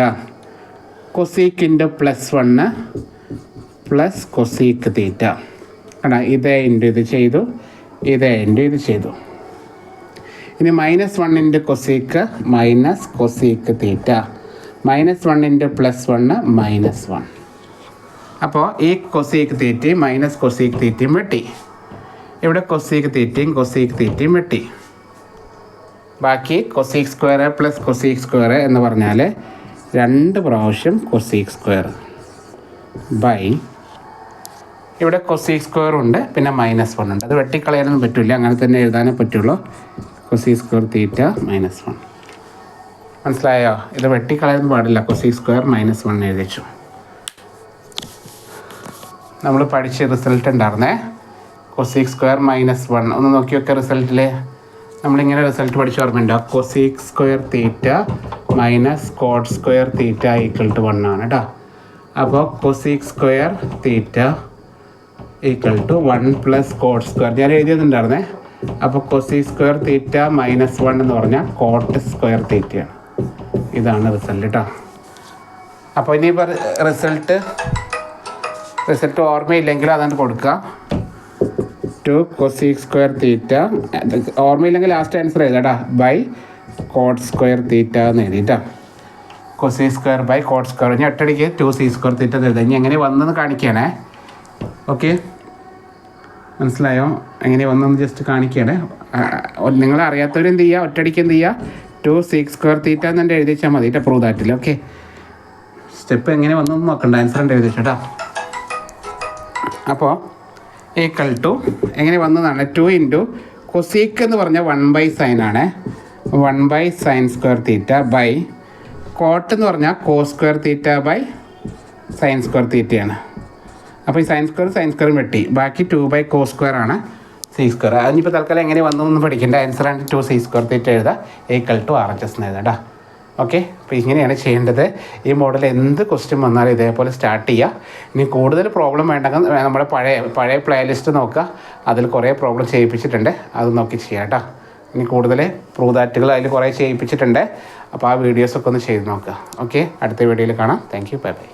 cosec into +1 plus cosec theta കണ്ടാ. ഇത് ഇൻറ്റു ഇത് ചെയ്തു, ഇത് ഇൻറ്റു ഇത് ചെയ്തു. ഇനി -1 into cosec minus cosec theta, -1 into +1 -1. അപ്പോൾ ഈ കൊസീക്ക് തീറ്റയും മൈനസ് കൊസീക്ക് തീറ്റയും വെട്ടി. ഇവിടെ കൊസീക്ക് തീറ്റയും വെട്ടി. ബാക്കി cosec square plus cosec square എന്ന് പറഞ്ഞാൽ 2 പ്രാവശ്യം കൊസീക്ക് സ്ക്വയർ ബൈ ഇവിടെ കൊസീക്ക് സ്ക്വയർ ഉണ്ട്, പിന്നെ -1 ഉണ്ട്. അത് വെട്ടിക്കളയാനൊന്നും പറ്റില്ല, അങ്ങനെ തന്നെ എഴുതാനേ പറ്റുള്ളൂ. Cosec square theta -1. മനസ്സിലായോ? ഇത് വെട്ടിക്കളയാൻ പാടില്ല. Cosec square -1 എഴുതിച്ചു. നമ്മൾ പഠിച്ച റിസൾട്ട് ഉണ്ടായിരുന്നേ, കൊസീക്ക് സ്ക്വയർ -1. ഒന്ന് നോക്കി നോക്കുക റിസൾട്ടിൽ. നമ്മളിങ്ങനെ റിസൾട്ട് പഠിച്ച് ഓർമ്മയുണ്ടോ? Cosec square theta minus cot square theta equal to 1 ആണ് കേട്ടോ. അപ്പോൾ cosec square theta equal to 1 plus cot square ഞാൻ എഴുതിയതുണ്ടായിരുന്നേ. അപ്പോൾ കൊസീക്ക് സ്ക്വയർ തീറ്റ -1 എന്ന് പറഞ്ഞാൽ കോട്ട് സ്ക്വയർ തീറ്റയാണ്. ഇതാണ് റിസൾട്ട് കേട്ടോ. അപ്പോൾ ഇനിയിപ്പോൾ റിസൾട്ട് ഓർമ്മയില്ലെങ്കിൽ അതുകൊണ്ട് കൊടുക്കുക. ടു കൊസീക് സ്ക്വയർ തീറ്റ, ഓർമ്മയില്ലെങ്കിൽ ലാസ്റ്റ് ആൻസർ എഴുതാട്ടാ, ബൈ കോട്ട് സ്ക്വയർ തീറ്റ എന്ന് എഴുതിയിട്ടാ. Cosec square by cot square, ഇനി ഒറ്റടിക്ക് 2 സ്ക്വയർ തീറ്റ എന്ന് എഴുതാം. ഇനി എങ്ങനെ വന്നെന്ന് കാണിക്കുകയാണേ. ഓക്കെ, മനസ്സിലായോ? എങ്ങനെ വന്നെന്ന് ജസ്റ്റ് കാണിക്കുകയാണ്. നിങ്ങൾ അറിയാത്തവരെന്ത് ചെയ്യുക, ഒറ്റടിക്ക് എന്ത് ചെയ്യുക, 2 സ്ക്വയർ തീറ്റ എന്നെ എഴുതി വെച്ചാൽ മതി കേട്ടോ, പ്രൂവ് ദാറ്റിൽ. ഓക്കെ, സ്റ്റെപ്പ് എങ്ങനെ വന്നൊന്നും നോക്കണ്ട, ആൻസർ ഉണ്ട് എഴുതി വെച്ചോട്ടാ. അപ്പോൾ ഈക്വൽ ടു എങ്ങനെ വന്നതാണ്, 2 ഇൻറ്റു കൊസീക്ക് എന്ന് പറഞ്ഞാൽ 1/sin ആണ്, 1/sin square theta by cot എന്ന് പറഞ്ഞാൽ cos square theta by sine square തീറ്റയാണ്. അപ്പോൾ ഈ സൈൻ സ്ക്വയർ വെട്ടി, ബാക്കി 2/cos സ്ക്വയർ ആണ് സി സ്ക്വയർ. അതിനിപ്പോൾ തൽക്കാലം എങ്ങനെ വന്നതെന്ന് പഠിക്കേണ്ട, ആൻസറാണ് 2 സ്ക്വയർ തീറ്റ എഴുതുക, ഈക്വൽ ടു RHS എന്ന് എഴുതാം കേട്ടോ. ഓക്കെ, അപ്പോൾ ഇങ്ങനെയാണ് ചെയ്യേണ്ടത്. ഈ മോഡൽ എന്ത് ക്വസ്റ്റ്യൻ വന്നാലും ഇതേപോലെ സ്റ്റാർട്ട് ചെയ്യുക. ഇനി കൂടുതൽ പ്രോബ്ലം വേണ്ടെങ്കിൽ നമ്മുടെ പഴയ പ്ലേലിസ്റ്റ് നോക്കുക, അതിൽ കുറേ പ്രോബ്ലം ചെയ്യിപ്പിച്ചിട്ടുണ്ട്, അത് നോക്കി ചെയ്യാം കേട്ടോ. ഇനി കൂടുതൽ പ്രൂവ് ദാറ്റുകൾ അതിൽ കുറേ ചെയ്യിപ്പിച്ചിട്ടുണ്ട്, അപ്പോൾ ആ വീഡിയോസൊക്കെ ഒന്ന് ചെയ്ത് നോക്കുക. ഓക്കെ, അടുത്ത വീഡിയോയിൽ കാണാം. Thank you, bye bye.